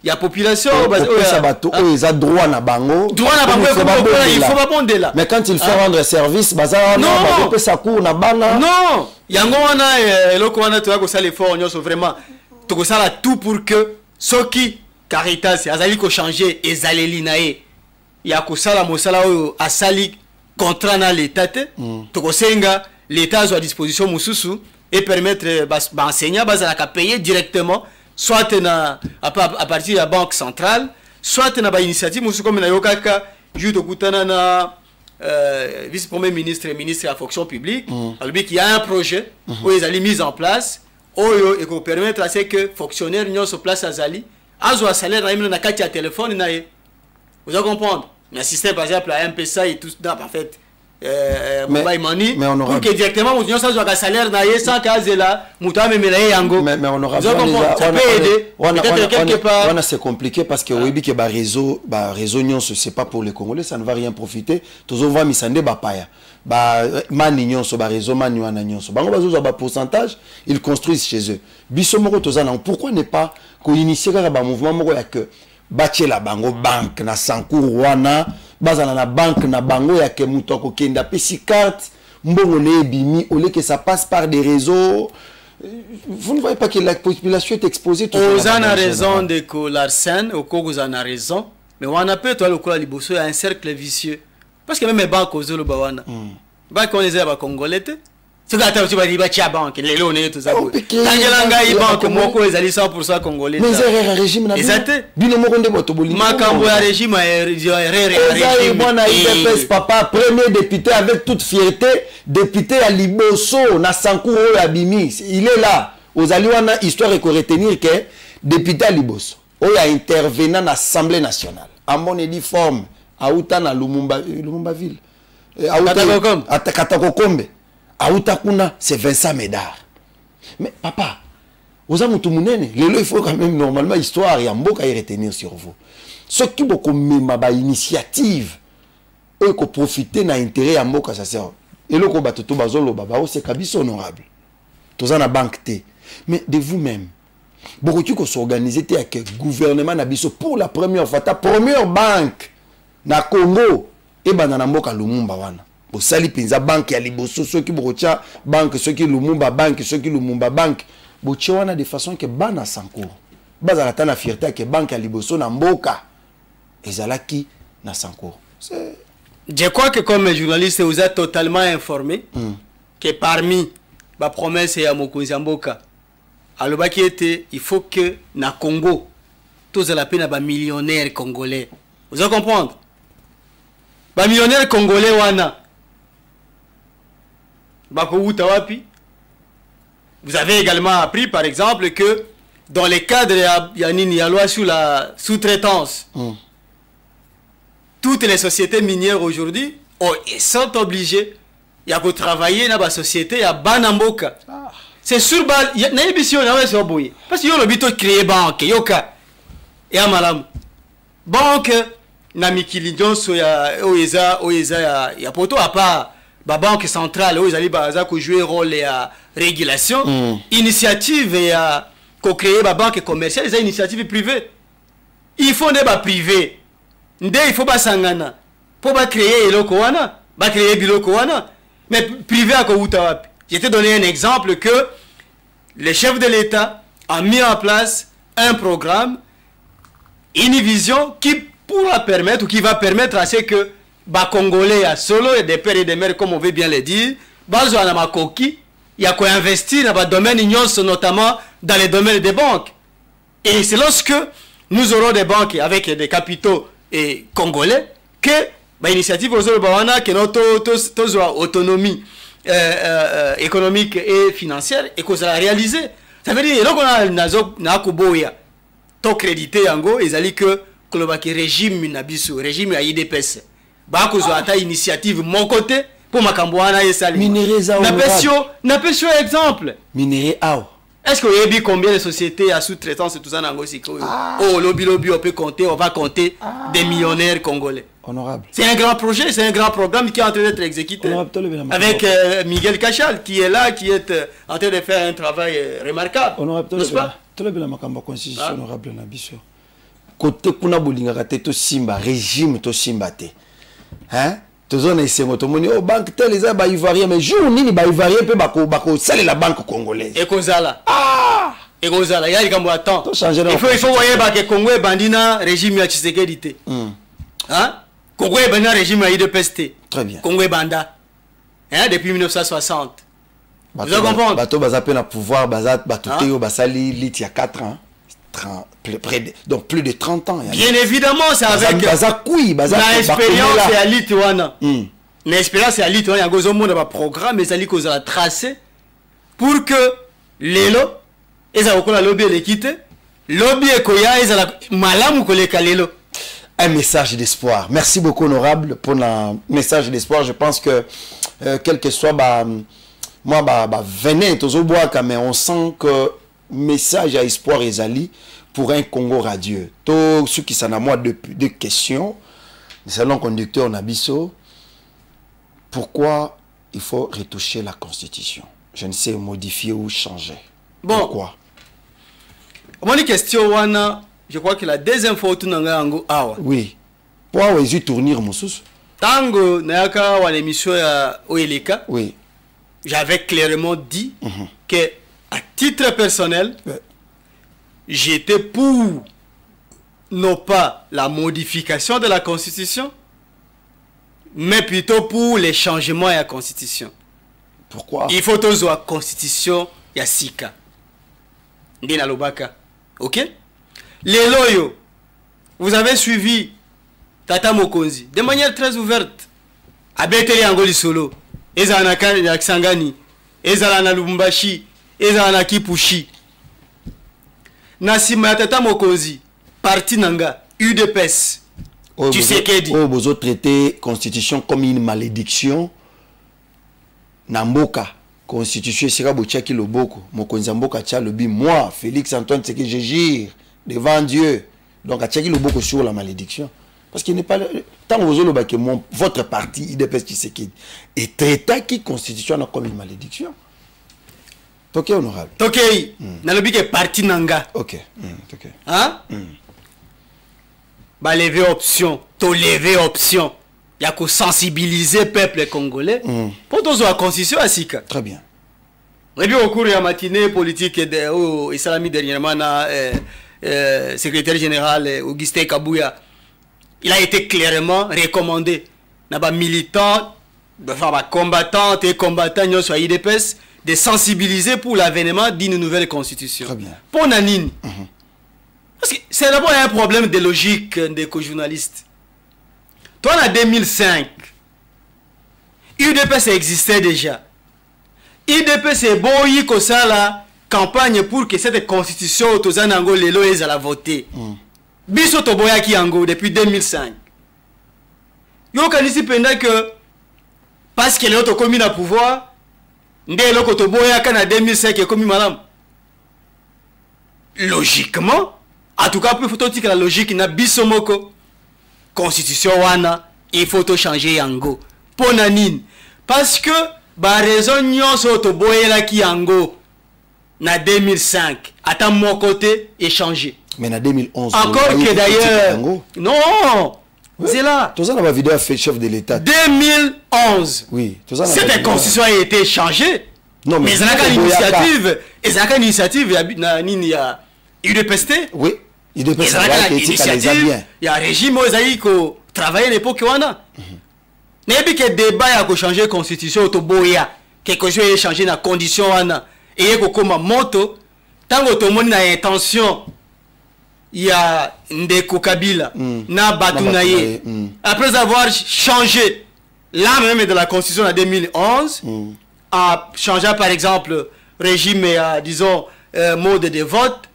S6: il y a population
S3: ils ont droit na bango
S6: il faut pas bonder là
S3: mais quand il faut rendre service bazar non peut ça court na bana
S6: non yango wana eloko wana to ko sala effort nyonso vraiment to ko sala tout pour que ceux qui Caritas azali ko changer ezaleli nae ya ko sala mosala oyo asali contrat na l'état to ko senga l'état à disposition mususu et permettre ba enseignant bazala ka payer directement soit à partir de la banque centrale, soit na ba initiative musu comme na yokaka judo kutana na vice-premier ministre et ministre de la fonction publique, alors qu'il y a un projet où ils ont mis en place et qu'on permettre à ce que fonctionnaires n'y sur place à Zali, à salaire na kati à téléphone na ye. Vous allez comprendre. Un système par exemple à MPSA et tout ça en fait. Mobile money pour que directement nous ça soit salaire na ye sans kazela muta memela yango
S3: mais on aura
S6: ça peut aider peut-être quelque part
S3: on a c'est compliqué parce que oui que ba réseau nyonso c'est pas pour les Congolais ça ne va rien profiter tous on va misande ba paya ba mani nyonso ba réseau mani wana nyonso bango bazo ba pourcentage ils construisent chez eux biso moko tozana pourquoi ne pas ko initier ba mouvement moko ya que bachela bango banque na Sankourou wana bazana na banque na bango ya ke muto ko kenda pesi carte mbongo ne bimi au lieu que ça passe par des réseaux. Vous ne voyez pas que la population est exposée tout
S6: aux en a raison de que l'arsène au coup vous en a raison mais on a peut toi le coup liboso il y a un cercle vicieux parce que même les banques aux le bawana
S4: Bah qu'on les a pas congolais. Ce que tu vas dire bah tiens banque les lots tout ça.
S3: Oh, piqué.
S4: Tangela ngai banque moko les ali 100% congolais.
S3: Mais c'est un régime na.
S4: Exacte.
S3: Bino moko nde boto bolingo.
S4: Makambo ya régime
S3: régime. Bwana IDPS papa premier député avec toute fierté, député à Liboso na Sankuru ya Bimi. Il est là. Aux Aliwana histoire et retenir que député à Liboso. Il a intervenu dans l'Assemblée nationale. À mon uniforme, à Outana, Lumumba ville. À Katakokombe. À Outakuna, c'est Vincent Médard. Mais papa, vous avez tout le monde. Il faut quand même normalement histoire et Mboka y retenir sur vous. Ce qui beaucoup même initiative, eux qui profitent de l'intérêt à Mboka, ça sert. Et le combat tout bazolo baba, c'est kabis honorable. Tous en a banque té. Mais de vous-même. Beaucoup de choses s'organiser avec le gouvernement Nabiso pour la première fois. Ta première banque na Congo et banana mboka Lumumba wana. Au sali pinza banque ya Liboso ceux qui bocha banque ceux qui Lumumba banque ceux qui Lumumba banque. Bocha wana de façon que bana Sankuru. Bazala ta na fierté que banque ya Liboso na mboka. Ezalaki na Sankuru.
S4: Je crois que comme journaliste vous êtes totalement informé que parmi la promesse ya Mokonzi Mboka alors qui était il faut que na Congo tous la peine ba millionnaires congolais vous allez comprendre ba millionnaires congolais wana ba ko wuta wapi vous avez également appris par exemple que dans les cadres il y a loi sur la sous-traitance toutes les sociétés minières aujourd'hui sont obligées il y a que travailler dans la société à Banamboka. C'est sur base il y a une émission parce que yo le bito créer banque yoka et à malam banque na mikili jonso ya oeza ya poto à part ba banque centrale oeza li baza ko jouer rôle ya régulation initiative ya ko créer ba banque commerciale les initiatives privées il faut ne ba privé ndé il faut ba sangana pour ba créer eloko wana ba créer biloko wana mais privé à ko uta wapi. Je t'ai donné un exemple que le chef de l'État a mis en place un programme, une vision qui pourra permettre ou qui va permettre à ce que les Congolais à solo et des pères et des mères, comme on veut bien le dire, il y a quoi investir dans le domaine notamment dans les domaines des banques. Et c'est lorsque nous aurons des banques avec des capitaux et congolais que l'initiative que notre autonomie économique et financière et qu'on a réalisé. Ça veut dire que nous avons crédité yango ezali que le régime nabiso régime ya IDPS ba ko zo ata initiative mon côté pour makambwana esali
S3: minéreza
S4: na pesio exemple
S3: minéré ao.
S4: Est-ce que vous avez vu combien de sociétés à sous-traitance et tout ça nango siko oh lobby on peut compter on va compter des millionnaires congolais.
S3: Honorable.
S4: C'est un grand projet, c'est un grand programme qui est en train d'être exécuté avec Miguel Cachal qui est là, qui est en train de faire un travail remarquable.
S3: Honorable, n'est-ce pas? Constitution honorable Nabiso. Côté kuna bolinga to simba régime to simba te. Hein? Tozona ese moto moni oh banque tel les ba ivoirien mais jour nini ba ivoirien pe bako sale la banque congolaise.
S4: Et Kozala. Et Kozala, il y a comme attends. Il faut voir que Congo est bandina régime ya Tshisekedi te. Hein? Congo est bandina régime ya IDPS.
S3: Très bien.
S4: Congo est banda. Hein depuis 1960. Vous allez comprendre.
S3: Bato bazape na pouvoir bazat batoteyo basali lit il y a 4 ans. Donc plus de 30 ans.
S4: Bien évidemment, c'est avec l'expérience et à l'Itouana. L'expérience et à l'Itouana, il y a un programme, mais ça dit qu'on a tracé pour que les lots, ils ont lobby l'équité, lobby et koya, ils ont malam ou koleka lelo.
S3: Un message d'espoir. Merci beaucoup, honorable, pour un message d'espoir. Je pense que, quel que soit, moi, venez, mais on sent que message à espoir et zali pour un Congo radieux. Tout ce qui s'en a moi deux questions. Le salon conducteur Nabiso, pourquoi il faut retoucher la constitution? Je ne sais modifier ou changer.
S4: Bon.
S3: Pourquoi?
S4: Mon question wana, je crois que la deuxième fois tout n'ango awa.
S3: Oui. Pourquoi vous tournir moussous?
S4: Tango nayaka wa l'émission ya Oeleka.
S3: Oui.
S4: J'avais clairement dit que à titre personnel, j'étais pour non pas la modification de la Constitution, mais plutôt pour les changements à la constitution.
S3: Pourquoi?
S4: Il faut toujours la constitution ya sika. Ndina lobaka. OK? Les loyaux, vous avez suivi Tata Mokonzi de manière très ouverte. Abeteli Angoli Solo, ezala na Kisangani, ezala na Lubumbashi, ezala na Kipushi. Nasima Tata Mokonzi, parti nanga, UDPS. Tu sais qu'est dit.
S3: Vous avez traité constitution comme une malédiction. Namboka, constitution, c'est Boutiaki Loboko. Mokonzi Mboka tia lobi, moi, Félix Antoine, c'est que je gire devant Dieu. Donc, à Tchaki Loboko sur la malédiction. Parce qu'il n'est pas. Tant que vous avez que votre parti, IDPS Tshisekedi, est traité qui constitution comme une malédiction. Ok, honorable.
S4: Ok, nalobi que parti nanga.
S3: Ok. Ok.
S4: Hein? Bah, lever option. To lever option. Il y a qu'à sensibiliser le peuple congolais pour tous la constitution à Sika.
S3: Très bien.
S4: Et puis au cours de la matinée politique de Islami dernièrement, secrétaire général Augustin Kabouya, il a été clairement recommandé aux militants, combattants et combattants sur IDPS de sensibiliser pour l'avènement d'une nouvelle constitution.
S3: Très bien.
S4: Pour Nanine. Parce que c'est d'abord un problème de logique des co-journalistes. Toi, en 2005, UDPS existait déjà. UDPS est bon, il y a la campagne pour que cette constitution Tozanango Lelo est à la voter. Biso Toboya qui Ango depuis 2005. Yo kanisi pendant que parce que l'autre commune à pouvoir, ndé loko Toboya kana 2005 est commis madame. Logiquement, en tout cas, il faut dire que la logique n'a bisomoko. Constitution wana, il faut tout changer yango. Pour nanine. Parce que, bah raison nyon so to boyela ki yango na 2005. À mon côté, et changer.
S3: Mais en 2011.
S4: Encore que d'ailleurs. Non! Oui. C'est là.
S3: Tout ça, on a vidéo fait chef de l'État.
S4: 2011.
S3: Oui.
S4: Cette constitution a été changée. Non, mais il y a une initiative. Il y a une initiative. Il y a UDPST.
S3: Oui. Il y
S4: a un régime qui travaille à l'époque. Il y a un débat qui a changé la constitution. Quelque chose a changé la condition. Et il y a un moto. Tant que tout le monde a intention, il y a Ndeko Kabila, na Batounaye. Après avoir changé l'âme même de la constitution en 2011, en changeant par exemple régime et disons mode de vote,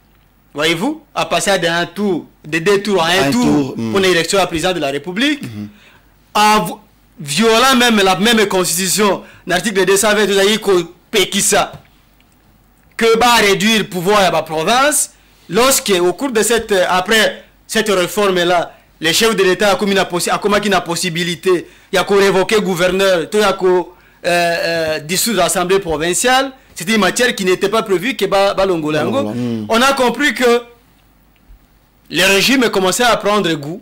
S4: voyez-vous, à passer d'un tour, de deux tours à un tour pour l'élection à président de la République, en violant même la même constitution, l'article 220 de Pekissa, que va réduire le pouvoir à la province, lorsque au cours de cette, après cette réforme-là, les chefs de l'État ont la possibilité, il y a qu'à révoquer le gouverneur, il y a qu'à dissoudre l'Assemblée provinciale. C'était une matière qui n'était pas prévue que Balongolango. On a compris que le régime commençait à prendre goût.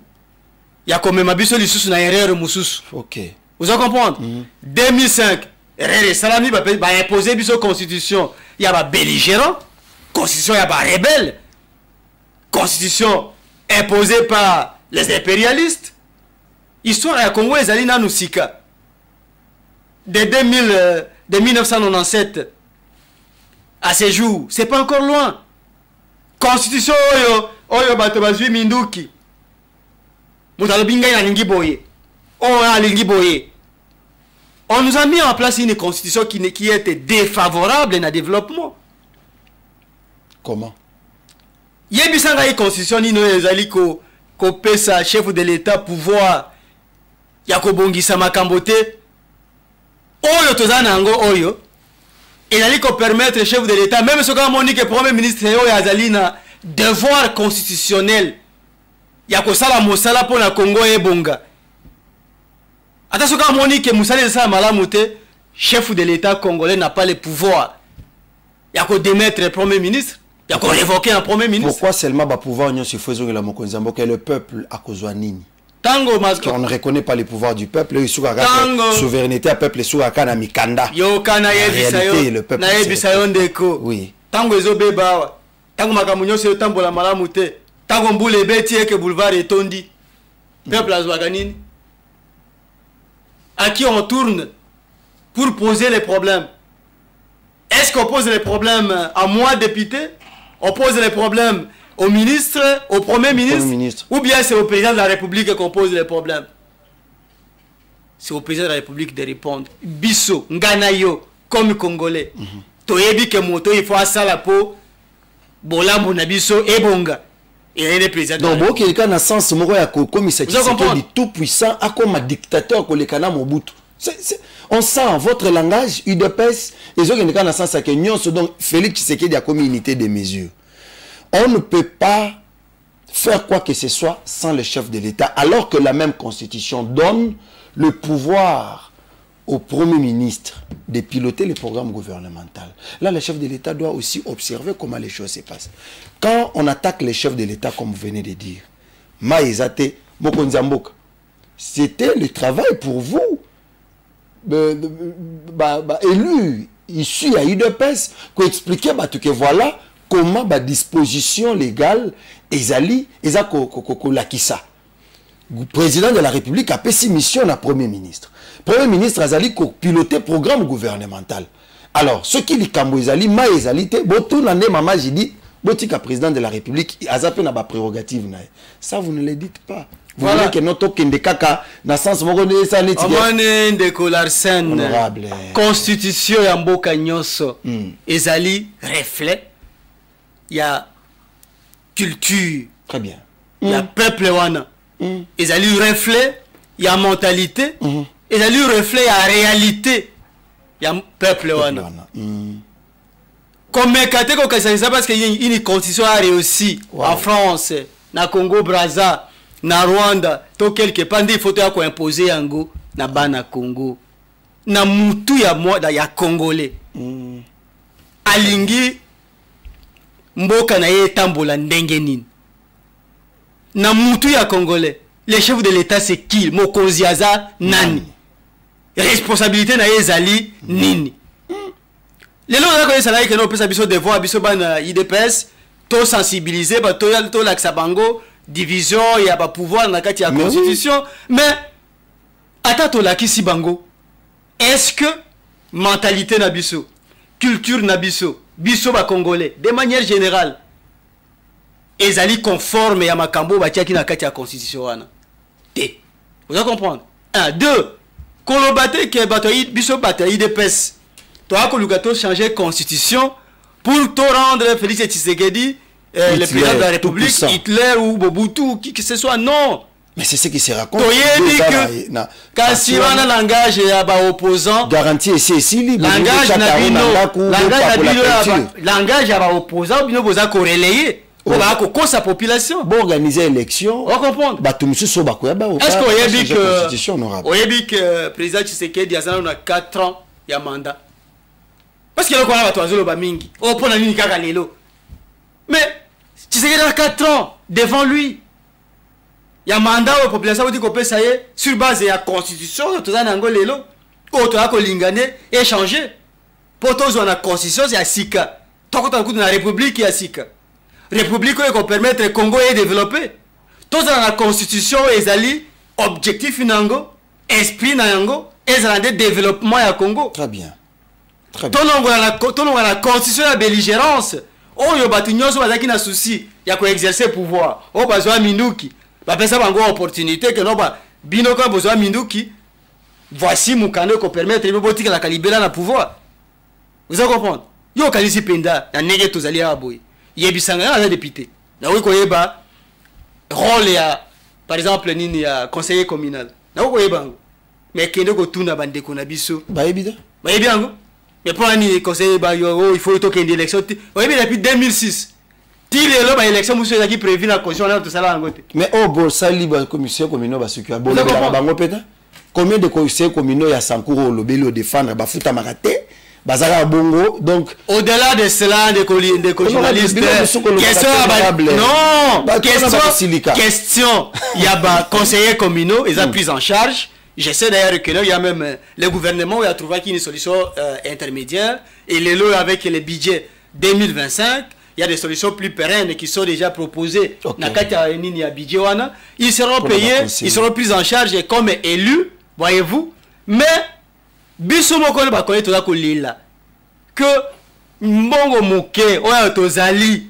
S4: Il y a quand même une erreur Moussous.
S3: Ok.
S4: Vous allez comprendre? 2005, erreur Salami va imposer une constitution. Il y a des belligérants. Constitution, il y a des rebelles. Constitution imposée par les impérialistes. Histoire à Congo et Zalina Nusika. De 1997 à ce jour, c'est pas encore loin. Constitution oyo bato bazui minduki. Mutalobinga na lingi boye. On nous a mis en place une constitution qui était défavorable au développement.
S3: Comment?
S4: Il y a une constitution qui ko pesa chef de l'État pouvoir ya ko bongisa makambote. Oyo tozana ngo oyo. Et il ko permettre chef de l'État, même ce qu'on monique le premier ministre oyo azalina devoir constitutionnel. Ya ko sala mosala pour la Congo et bonga. Attention quand on dit que Moussa Nessa Malamouté, chef de l'État congolais, n'a pas le pouvoir. Il y a qu'à démettre le Premier ministre, il y a qu'à révoquer un Premier ministre.
S3: Pourquoi seulement le pouvoir n'y a que le peuple a cause nini? On ne reconnaît pas le pouvoir du peuple, il y a la souveraineté du peuple, il y a la mikanda.
S4: Le peuple.
S3: Oui.
S4: Tango ezobeba, tango makamunyo se tambola Malamouté, tango mbule beti eke boulevard etondi. Peuple azwaga nini?
S6: à qui on tourne pour poser les problèmes. Est-ce qu'on pose les problèmes à moi, député? On pose les problèmes au ministre, au premier ministre, ou bien c'est au président de la République qu'on pose les problèmes? C'est au président de la République de répondre. Bisso, Nganayo, comme Congolais. Toyebi ke moto, il faut à la peau. Bola Monabiso et Bonga. Et le président.
S3: Donc, bon, quelqu'un dans le sens, comme il s'agit de tout puissant, comme un dictateur, comme le Kana Mobutu. On sent votre langage, UDPS, et ce qui est dans le sens que nous, donc Félix Tshisekedi a comme unité de mesure. On ne peut pas faire quoi que ce soit sans le chef de l'État, alors que la même constitution donne le pouvoir au Premier ministre de piloter le programme gouvernemental. Là, le chef de l'État doit aussi observer comment les choses se passent. Quand on attaque les chefs de l'État, comme vous venez de dire, Maïzate, Mokonzamboka, c'était le travail pour vous, élu, issu à UDPS, qui expliquait que voilà comment la disposition légale ezali lakisa. Le président de la République a fait mission à Premier ministre. Premier ministre Azali ko piloter programme gouvernemental. Alors, ce qui li kambo ezali ma ezalité, botou nande mama jidi, botika président de la République azape na ba prérogative na. Ça vous ne le dites pas. Vous voulez que notre kende kaka na sens moko de ça neti.
S6: Amane ndeko Larsen. Honorable. Constitution ya mboka nyonso. Ezali reflet. Il y a culture.
S3: Très bien.
S6: Il y a peuple wana. Ezali reflet, il y a mentalité. Et ça lui reflète la réalité. Il y a un peuple. Comme ça parce qu'il y a une constitution réussie en France, na Congo Brazza, na Rwanda, tout quelque part il faut imposer yango na bana Congo. Na mutu ya Congolais. Alingi mboka na ye tambola ndenge nini. Na mutu ya Congolais. Les chefs de l'État c'est qui? Mokonzi aza nani? Responsabilité na ezali nini? Les gens qui connaissent que nous peut biso devoir biso ban IDPS to sensibiliser ba to laksa bango division ya ba pouvoir na kati ya constitution mais ata to lakisi bango est-ce que mentalité na biso culture na biso ba congolais de manière générale ezali conforme ya makambo ba tiaki na kati ya constitution wana te? Vous allez comprendre. 1 2 kolobate ke bataille biso bataille de pes to akolugato changer constitution pour te rendre Félix Tshisekedi le président de la République Hitler ou Mobutu ou qui que ce soit. Non,
S3: mais c'est ce qui se raconte.
S6: Quand si on a langage ya ba opposant
S3: garantie ici libre
S6: langage ya ba opposant bino boza ko relayer on va sa population
S3: pour organiser l'élection.
S6: On comprend.
S3: Est-ce
S6: qu'on dit que le président Tshisekedi a 4 ans il y a mandat? Parce qu'il y a un mingi. Mais Tshisekedi a 4 ans devant lui. Il y a un mandat aux populations qui peut ça sur base de la constitution. Tout ça n'a pas échanger. Pour tous la constitution c'est à Sika. Tant que dans la République il y a Sika. République qui permet le Congo de développer. Tout dans la constitution ezali objectif nango, esprit nango, ezali développement ya Congo.
S3: Très bien.
S6: Très bien. Tout la constitution la belligérance. Oh yo batu nyonso bazaki na souci ya ko exercer pouvoir. Oh bazwa minduki. Ba pesa bango opportunité que no ba bino ko bazwa minduki. Voici mukano ko permettre botika la calibrer na pouvoir. Vous allez comprendre. Yo kalisi penda na nege tozali aboy. Yebisanga na député. Na oui koyeba rôle ya par exemple nini ya conseiller communal. Na oui koyeba ngo. Mais kende ko tuna bandeko na biso.
S3: Ba yebida.
S6: Ba yebi ngo. Mais pour ni conseiller ba yo il faut to kende élection. Oyebi depuis 2006. Ti lelo ba élection muso ya ki prévu na constitution na to sala ngo te.
S3: Mais oh bo sali ba commission communal ba secure bo ba bango peta. Combien de conseillers communaux ya Sankuro lobelo défendre ba futa makate? Bazara bongo donc
S6: au-delà de cela des journalistes question il y a des conseillers communaux ils ont pris en charge. J'essaie d'ailleurs que là il y a même le gouvernement il a trouvé une solution intermédiaire et les lots avec les budgets 2025 il y a des solutions plus pérennes qui sont déjà proposées. Ils seront payés, ils seront pris en charge et comme élus, voyez-vous, mais biso moko le bakoni toza kolila que mbongo moke oyo tozali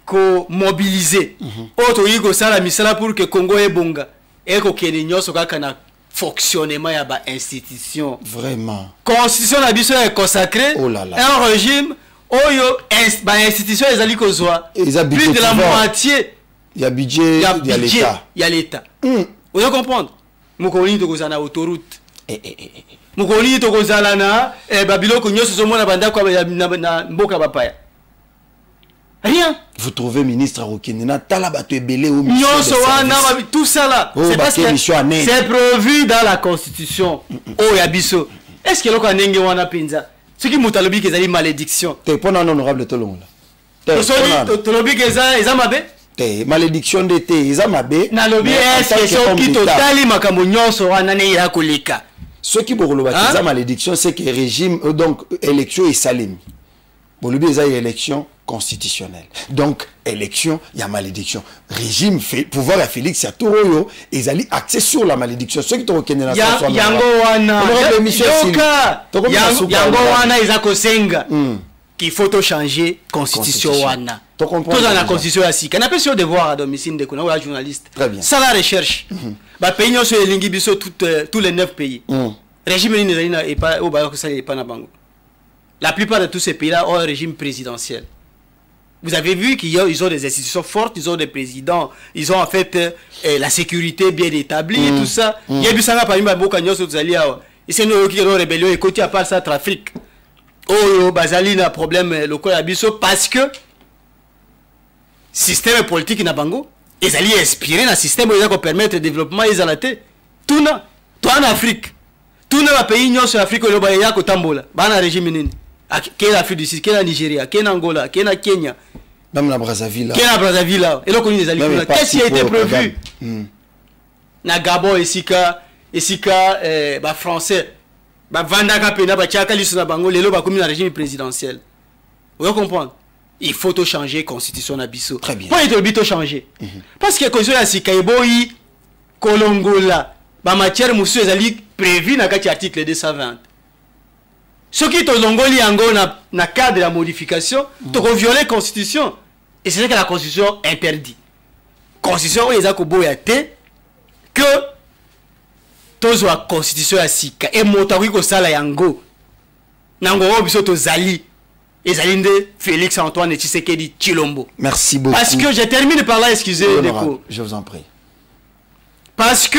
S6: ko mobiliser auto yigo sala misala pour que Congo ebonga et ko kene nyoso kaka na fonctionnement ya ba institution.
S3: Vraiment.
S6: Constitution na biso est consacrée.
S3: Oh là là.
S6: Un régime oyo ba institution ezali kozwa plus de la moitié.
S3: Il y a budget, il y a l'État.
S6: Il y a l'État. Vous allez comprendre. Mukoni to kozana autoroute. Mukoni to kozala na babiloko nyoso zomona banda kwa na mboka bapaya. Rien.
S3: Vous trouvez ministre Rokendena talabato ebele au
S6: tout ça là, c'est parce que c'est prévu dans la constitution. Oh yabiso. Est-ce que loko ndenge wana pinza? Ce qui mutalobi que ezali malédiction.
S3: Te pona honorable tolongola.
S6: Tolobi que eza mabe?
S3: Te malédiction de te eza mabe.
S6: Na lobi est-ce que ce qui totali makambo nyonso wana ne ira koleka.
S3: Ce qui bokoloba eza malédiction c'est que régime donc élection et salim. Bolobi eza élection constitutionnelle. Donc élection, il y a malédiction. Régime fait pouvoir à Félix Yatoroyo et ali accès sur la malédiction. Ceux qui te reconnaissent la chanson.
S6: Yango wana. Yango wana izako senga. Qu'il faut changer constitution wana. Tu comprends? Tout dans la constitution assis. Qu'on appelle sur devoir à domicile de Kona ou la journaliste.
S3: Très bien.
S6: Ça la recherche. Bah pays nous sur les lingi biso tous les 9 pays. Régime ni et pas au Bayako ça est pas na bango. La plupart de tous ces pays-là ont un régime présidentiel. Vous avez vu qu'ils ont des institutions fortes, ils ont des présidents, ils ont en fait la sécurité bien établie et tout ça. Il y a du sang à Paris, Maboka, Nyos, Zalia. Et c'est nous qui avons rébellion et côté à part ça, trafic. Oh, Bazali n'a problème local à Bisso parce que système politique n'a bango. Ils allaient inspirer un système qui va permettre le développement et la tout na, toi en Afrique, tout na pays Nyos Afrique, le Bayako Tambola, Bana régime. Quelle Afrique du Sud, quelle Nigeria, quelle Angola, quelle Kenya,
S3: même la Brazzaville.
S6: Quelle la Brazzaville et là qu'est-ce qui a été prévu? Na Gabon et Sika bah français, bah Vandaka Pena, bah Tchaka Lissona Bango, les lois comme un régime présidentiel. Vous comprenez? Il faut tout changer constitution na biso.
S3: Très bien.
S6: Pourquoi il faut changer? Parce que constitution ya Sika Eboyi Kolongola, bah matière monsieur ezali prévu na kati article 220. Ce qui est longoli na cadre de la modification, tu as violé la constitution. Et c'est ce que la constitution interdit. La constitution est que tu as constitution à Sika. Et motawi ko sala yango. Nango biso to zali. Et zali de Félix Antoine Tshisekedi Tshilombo.
S3: Merci beaucoup.
S6: Parce que je termine par là, excusez-moi.
S3: Je vous en prie.
S6: Parce que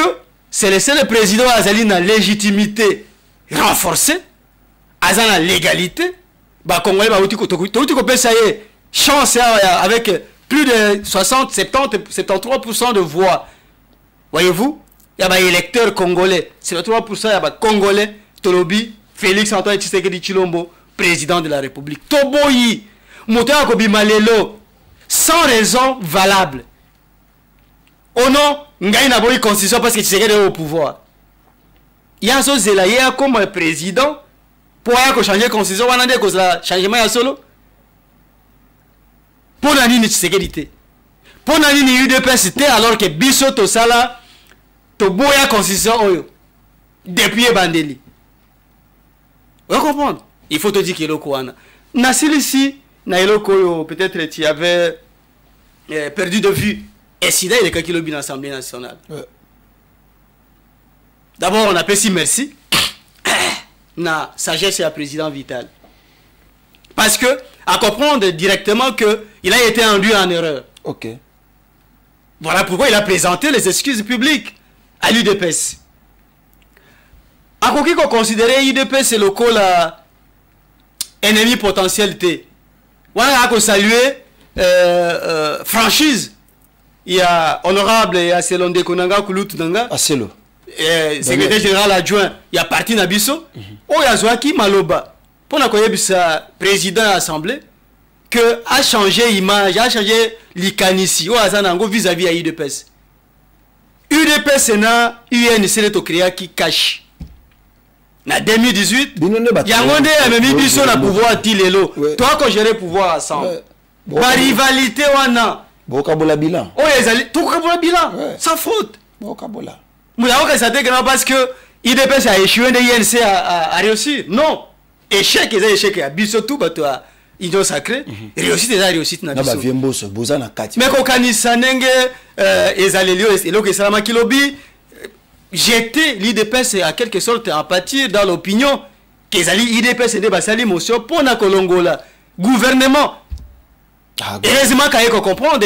S6: c'est le seul président Azali na légitimité renforcée. Azan la légalité, bah Congolais bah chance avec plus de 73% de voix. Voyez-vous, il y a des électeurs congolais, 73% il y a des Congolais, Tolobi, Félix Antoine Tshisekedi Tshilombo, président de la République. Toboyi, Mouta Kobi Malelo, sans raison valable. Oh non, Ngaï n'a pas eu constitution parce que Tshisekedi est au pouvoir. Il y a un chose comme président. Pour changer la constitution, on a dit que le changement est solo. Pour la ligne de sécurité. Pour la ligne UDPS, alors que Bisso Tosala, Toboya la constitution, depuis Bandeli. Vous comprenez? Il faut te dire qu'il y a le Kouana. Nassili ici, peut-être tu avais perdu de vue. Et Sida, il est quelqu'un qui dans l'Assemblée nationale. D'abord, on appelle si merci. Na sagesse à président Vital. Parce que, à comprendre directement qu'il a été induit en erreur.
S3: Ok.
S6: Voilà pourquoi il a présenté les excuses publiques à l'UDPS. À quoi qu'on considérait l'UDPS c'est le col ennemi potentiel. Voilà, à saluer franchise. Il y a honorable et Aselon de Konanga Kouloutunanga.
S3: Aselo.
S6: Secrétaire général adjoint, il y a parti Nabiso. Oh, il y a Zouaki Maloba. Pour la président de l'Assemblée, que a changé l'image, a changé l'icanissi. Oh, Azanango vis-à-vis à UDPS. UDPS, c'est na UNC qui cache. En 2018, il y a un même biso na pouvoir tilelo. Toi, quand gérer le pouvoir ensemble. La rivalité, on a.
S3: Bokabola bilan.
S6: Oh, tout Bokabola bilan. Sans faute.
S3: Bokabola.
S6: Parce que
S4: IDPS a échoué, de INC a réussi. Non. Échec, ils ont échec. Biso tout, bah, Union sacrée. Réussite, ils ont réussite. Mais quand on s'anenge, ils allaient lire, et donc, Salama Kilobi, jeter l'IDPS à quelque sorte en pâtir dans l'opinion, qu'ils allaient IDPS et des basali motion pour la Colongola. Gouvernement. Heureusement, quand on comprend,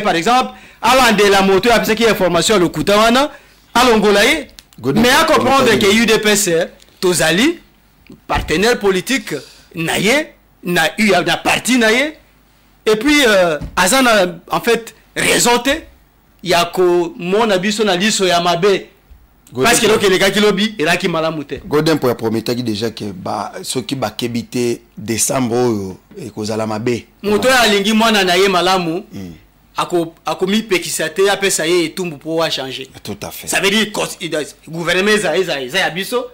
S4: par exemple, alors de la moto, après qu'il y a information, le Koutawana, à l'Ongolaï, mais à comprendre que l'UDPS, tous alliés, partenaires politiques, naïe, na parti naïe, et puis, Azan a en fait réseauté, il y a que mon habit son allié sur Yamabe, parce que les gars qui lobby, et là qui m'a mouté.
S3: Godin pour promettre déjà que ceux qui va kébiter décembre et cause à la Mabé.
S4: Moto a lingi moi na naïe malamu. A commis pékisate après ça y est tout pour changer.
S3: Tout à fait.
S4: Ça veut dire que le gouvernement a abisso.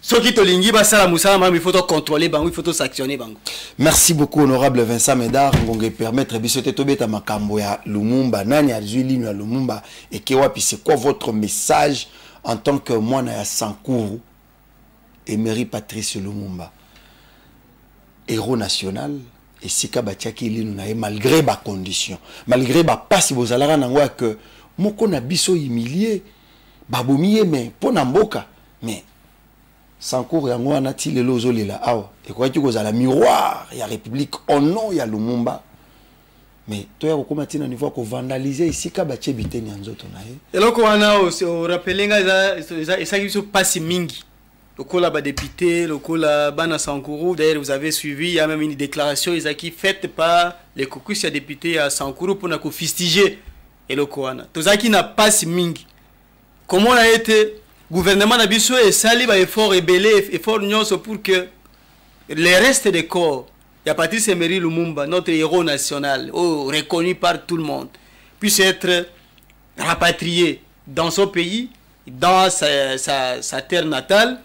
S4: Ceux qui te lingi ba sala musala il faut contrôler bango, il faut sanctionner bango.
S3: Merci beaucoup honorable Vincent Médard ngongé permettre biso te tobeta makambo ya Lumumba nani azui ligne ya Lumumba et que wapi c'est quoi votre message en tant que mwana ya Sankuru Emery Patrice Lumumba héros national et sika batiaki linu na malgré ba condition malgré ba passe bozalara nangwa que moko na biso humilié babomiye mais pona mboka mais Sankuru yango wana ti lelo ozolela awa et quoi tu kozala miroir ya république au nom ya Lumumba mais toi ya kokoma tina niveau ko vandaliser sika batie biteni nzoto na ye
S4: eloko wana o rappelinga ça qui se passe mingi. Le cola député, le cola Bana Sankuru, d'ailleurs vous avez suivi, il y a même une déclaration qui faite par les caucus députés à Sankuru pour nous fustiger et le Koana. Tout ça qui n'a pas si mingi. Comment on a été gouvernement d'Abisso et sali va effort rebellé, effort union pour que les restes des corps, il y a Patrice Emery Lumumba, notre héros national, reconnu par tout le monde, puisse être rapatrié dans son pays, dans sa terre natale.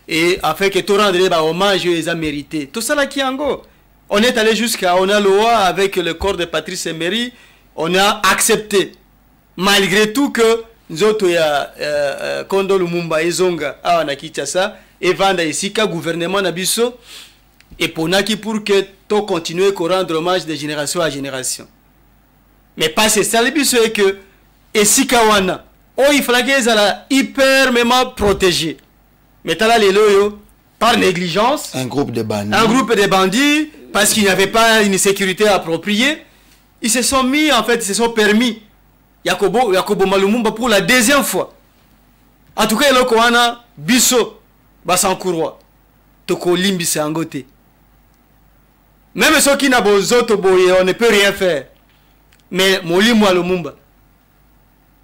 S4: Et afin que tout rendre hommage les a mérité. Tout ça là qui est en go. On est allé jusqu'à on a loi avec le corps de Patrice Emery, on a accepté. Malgré tout que nous autres ya Kondo Lumumba et Zonga à Nakitasa et Vanda ici ka gouvernement Nabiso et Ponaki pour que tout continue à rendre hommage de génération à génération. Mais pas c'est ça le biso est que et Sikawana il fallait qu'ils soient hyper même protégés. Mais là, les loyaux, par négligence,
S3: un groupe de
S4: bandits, parce qu'il n'y avait pas une sécurité appropriée, ils se sont mis, en fait, ils se sont permis, Yakobo Malumumba pour la deuxième fois. En tout cas, il y a Bisso, Basankourwa, Toko Limbi Sangote. Même ceux qui n'ont pas on ne peut rien faire. Mais Molimwa Lumumba,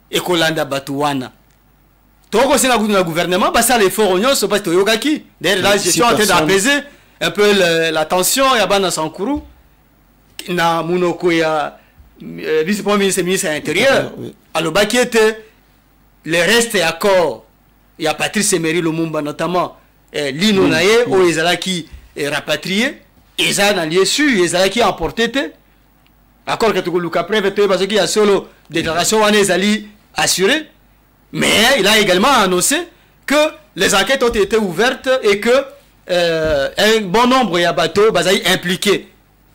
S4: et Kolanda Batouana. Tout le gouvernement, ça l'effort oignon, c'est parce que Yogaki. D'ailleurs, là, je suis en train d'apaiser un peu la tension. Il y a Bana Sankuru, na Mounoko, il y a vice-premier ministre de l'Intérieur. Alors, qui était les restes et accords. Il y a Patrice Emery Lumumba, notamment Lino Naye, où ils ont qui rapatrié. Ils ont allié su, ils ont qui emporté. Accord que tu as preuve, parce qu'il y a solo déclaration, on est allé assurer. Mais il a également annoncé que les enquêtes ont été ouvertes et que un bon nombre de bateaux impliqués.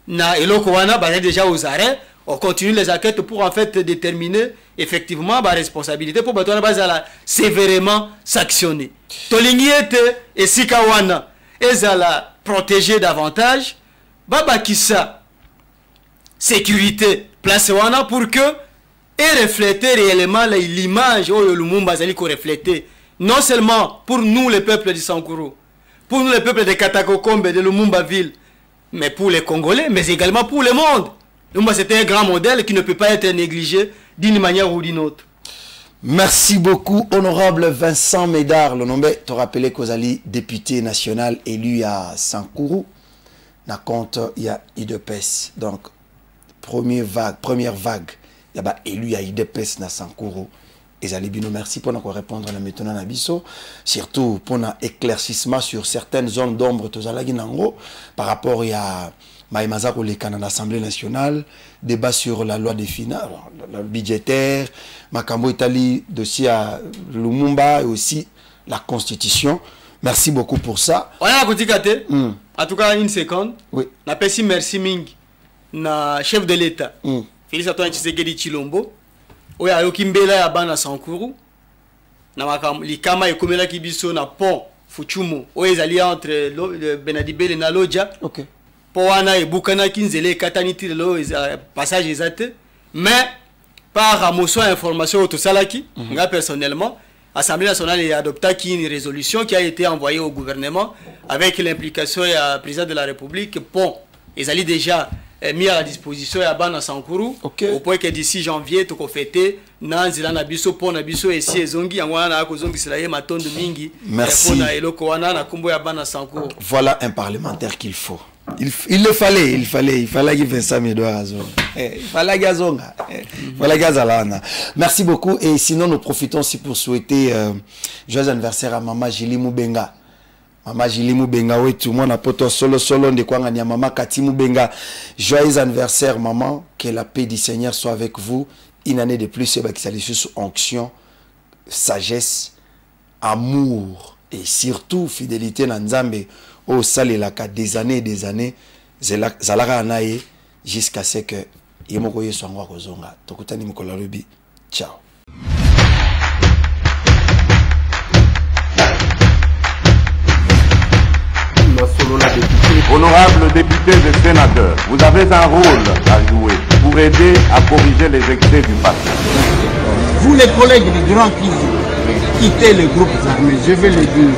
S4: Et le déjà aux arrêts, on continue les enquêtes pour en fait déterminer effectivement la responsabilité pour bateau sévèrement sanctionner. Tolingi était et Sikawana et la protéger davantage. Baba Kissa sécurité place wana pour que et refléter réellement l'image où le Lumumba Zali refléter non seulement pour nous les peuples du Sankuru, pour nous les peuples de Katakokombe, de Lumumba ville, mais pour les Congolais, mais également pour le monde. Lumumba c'était un grand modèle qui ne peut pas être négligé d'une manière ou d'une autre.
S3: Merci beaucoup honorable Vincent Médard. Le nom te rappelé qu'Ozali député national élu à Sankuru. Na compte il y a IDPS donc première vague. Il y a élu à IDPS na Sankuru. Et Zalibino, merci pour nous répondre à maintenant na biso, surtout pour un éclaircissement sur certaines zones d'ombre par rapport à Maïmazako le Canada l'Assemblée nationale, débat sur la loi des finances, la budgétaire, Makambo Italie, dossier à Lumumba et aussi la Constitution. Merci beaucoup pour ça.
S6: On a un petit gâté. En tout cas, une seconde.
S3: Oui.
S6: On appelle si merci Ming, na chef de l'État. Félix Antoine Tshisekedi Chilombo. Oya Yokimbela ya bana Sankuru. Na makam likama ekomela kibiso na pont Fuchumo. Oya ezali entre Benadibele na Lodja.
S3: OK.
S6: Po wana ebukana kinzele kataniti lo passage exact. Mais par ramosso information tout salaki, moi personnellement, l'Assemblée nationale a adopté une résolution qui a été envoyée au gouvernement avec l'implication du président de la République. Bon, ils allaient déjà mis à la disposition à Bana Sankuru au point que d'ici janvier, tout fêté, Nanzila Nabiso, Pon Nabiso et si Zongi, Angwana Kozongi Selaye, Maton de Mingi,
S3: merci. Voilà un parlementaire qu'il faut. Il le fallait, il fallait qu'il fasse ça, il fallait Gazonga. Merci beaucoup. Et sinon, nous profitons aussi pour souhaiter joyeux anniversaire à Maman Jili Moubenga. Maman Jili Moubenga, oui, tout le monde a poto solo de quoi gagner. Maman Kati Moubenga, joyeux anniversaire, maman. Que la paix du Seigneur soit avec vous. Une année de plus, c'est qu'il sous onction, sagesse, amour et surtout fidélité dans Nzambe. Au salelaka des années, Zalara anaye jusqu'à ce que Yemokoye soit ngwa kozonga. Tokutani mikola lobi. Ciao.
S1: Honorables députés et sénateurs, vous avez un rôle à jouer pour aider à corriger les excès du passé.
S2: Vous les collègues du Grand qui quittez les groupes armés, je vais le dire.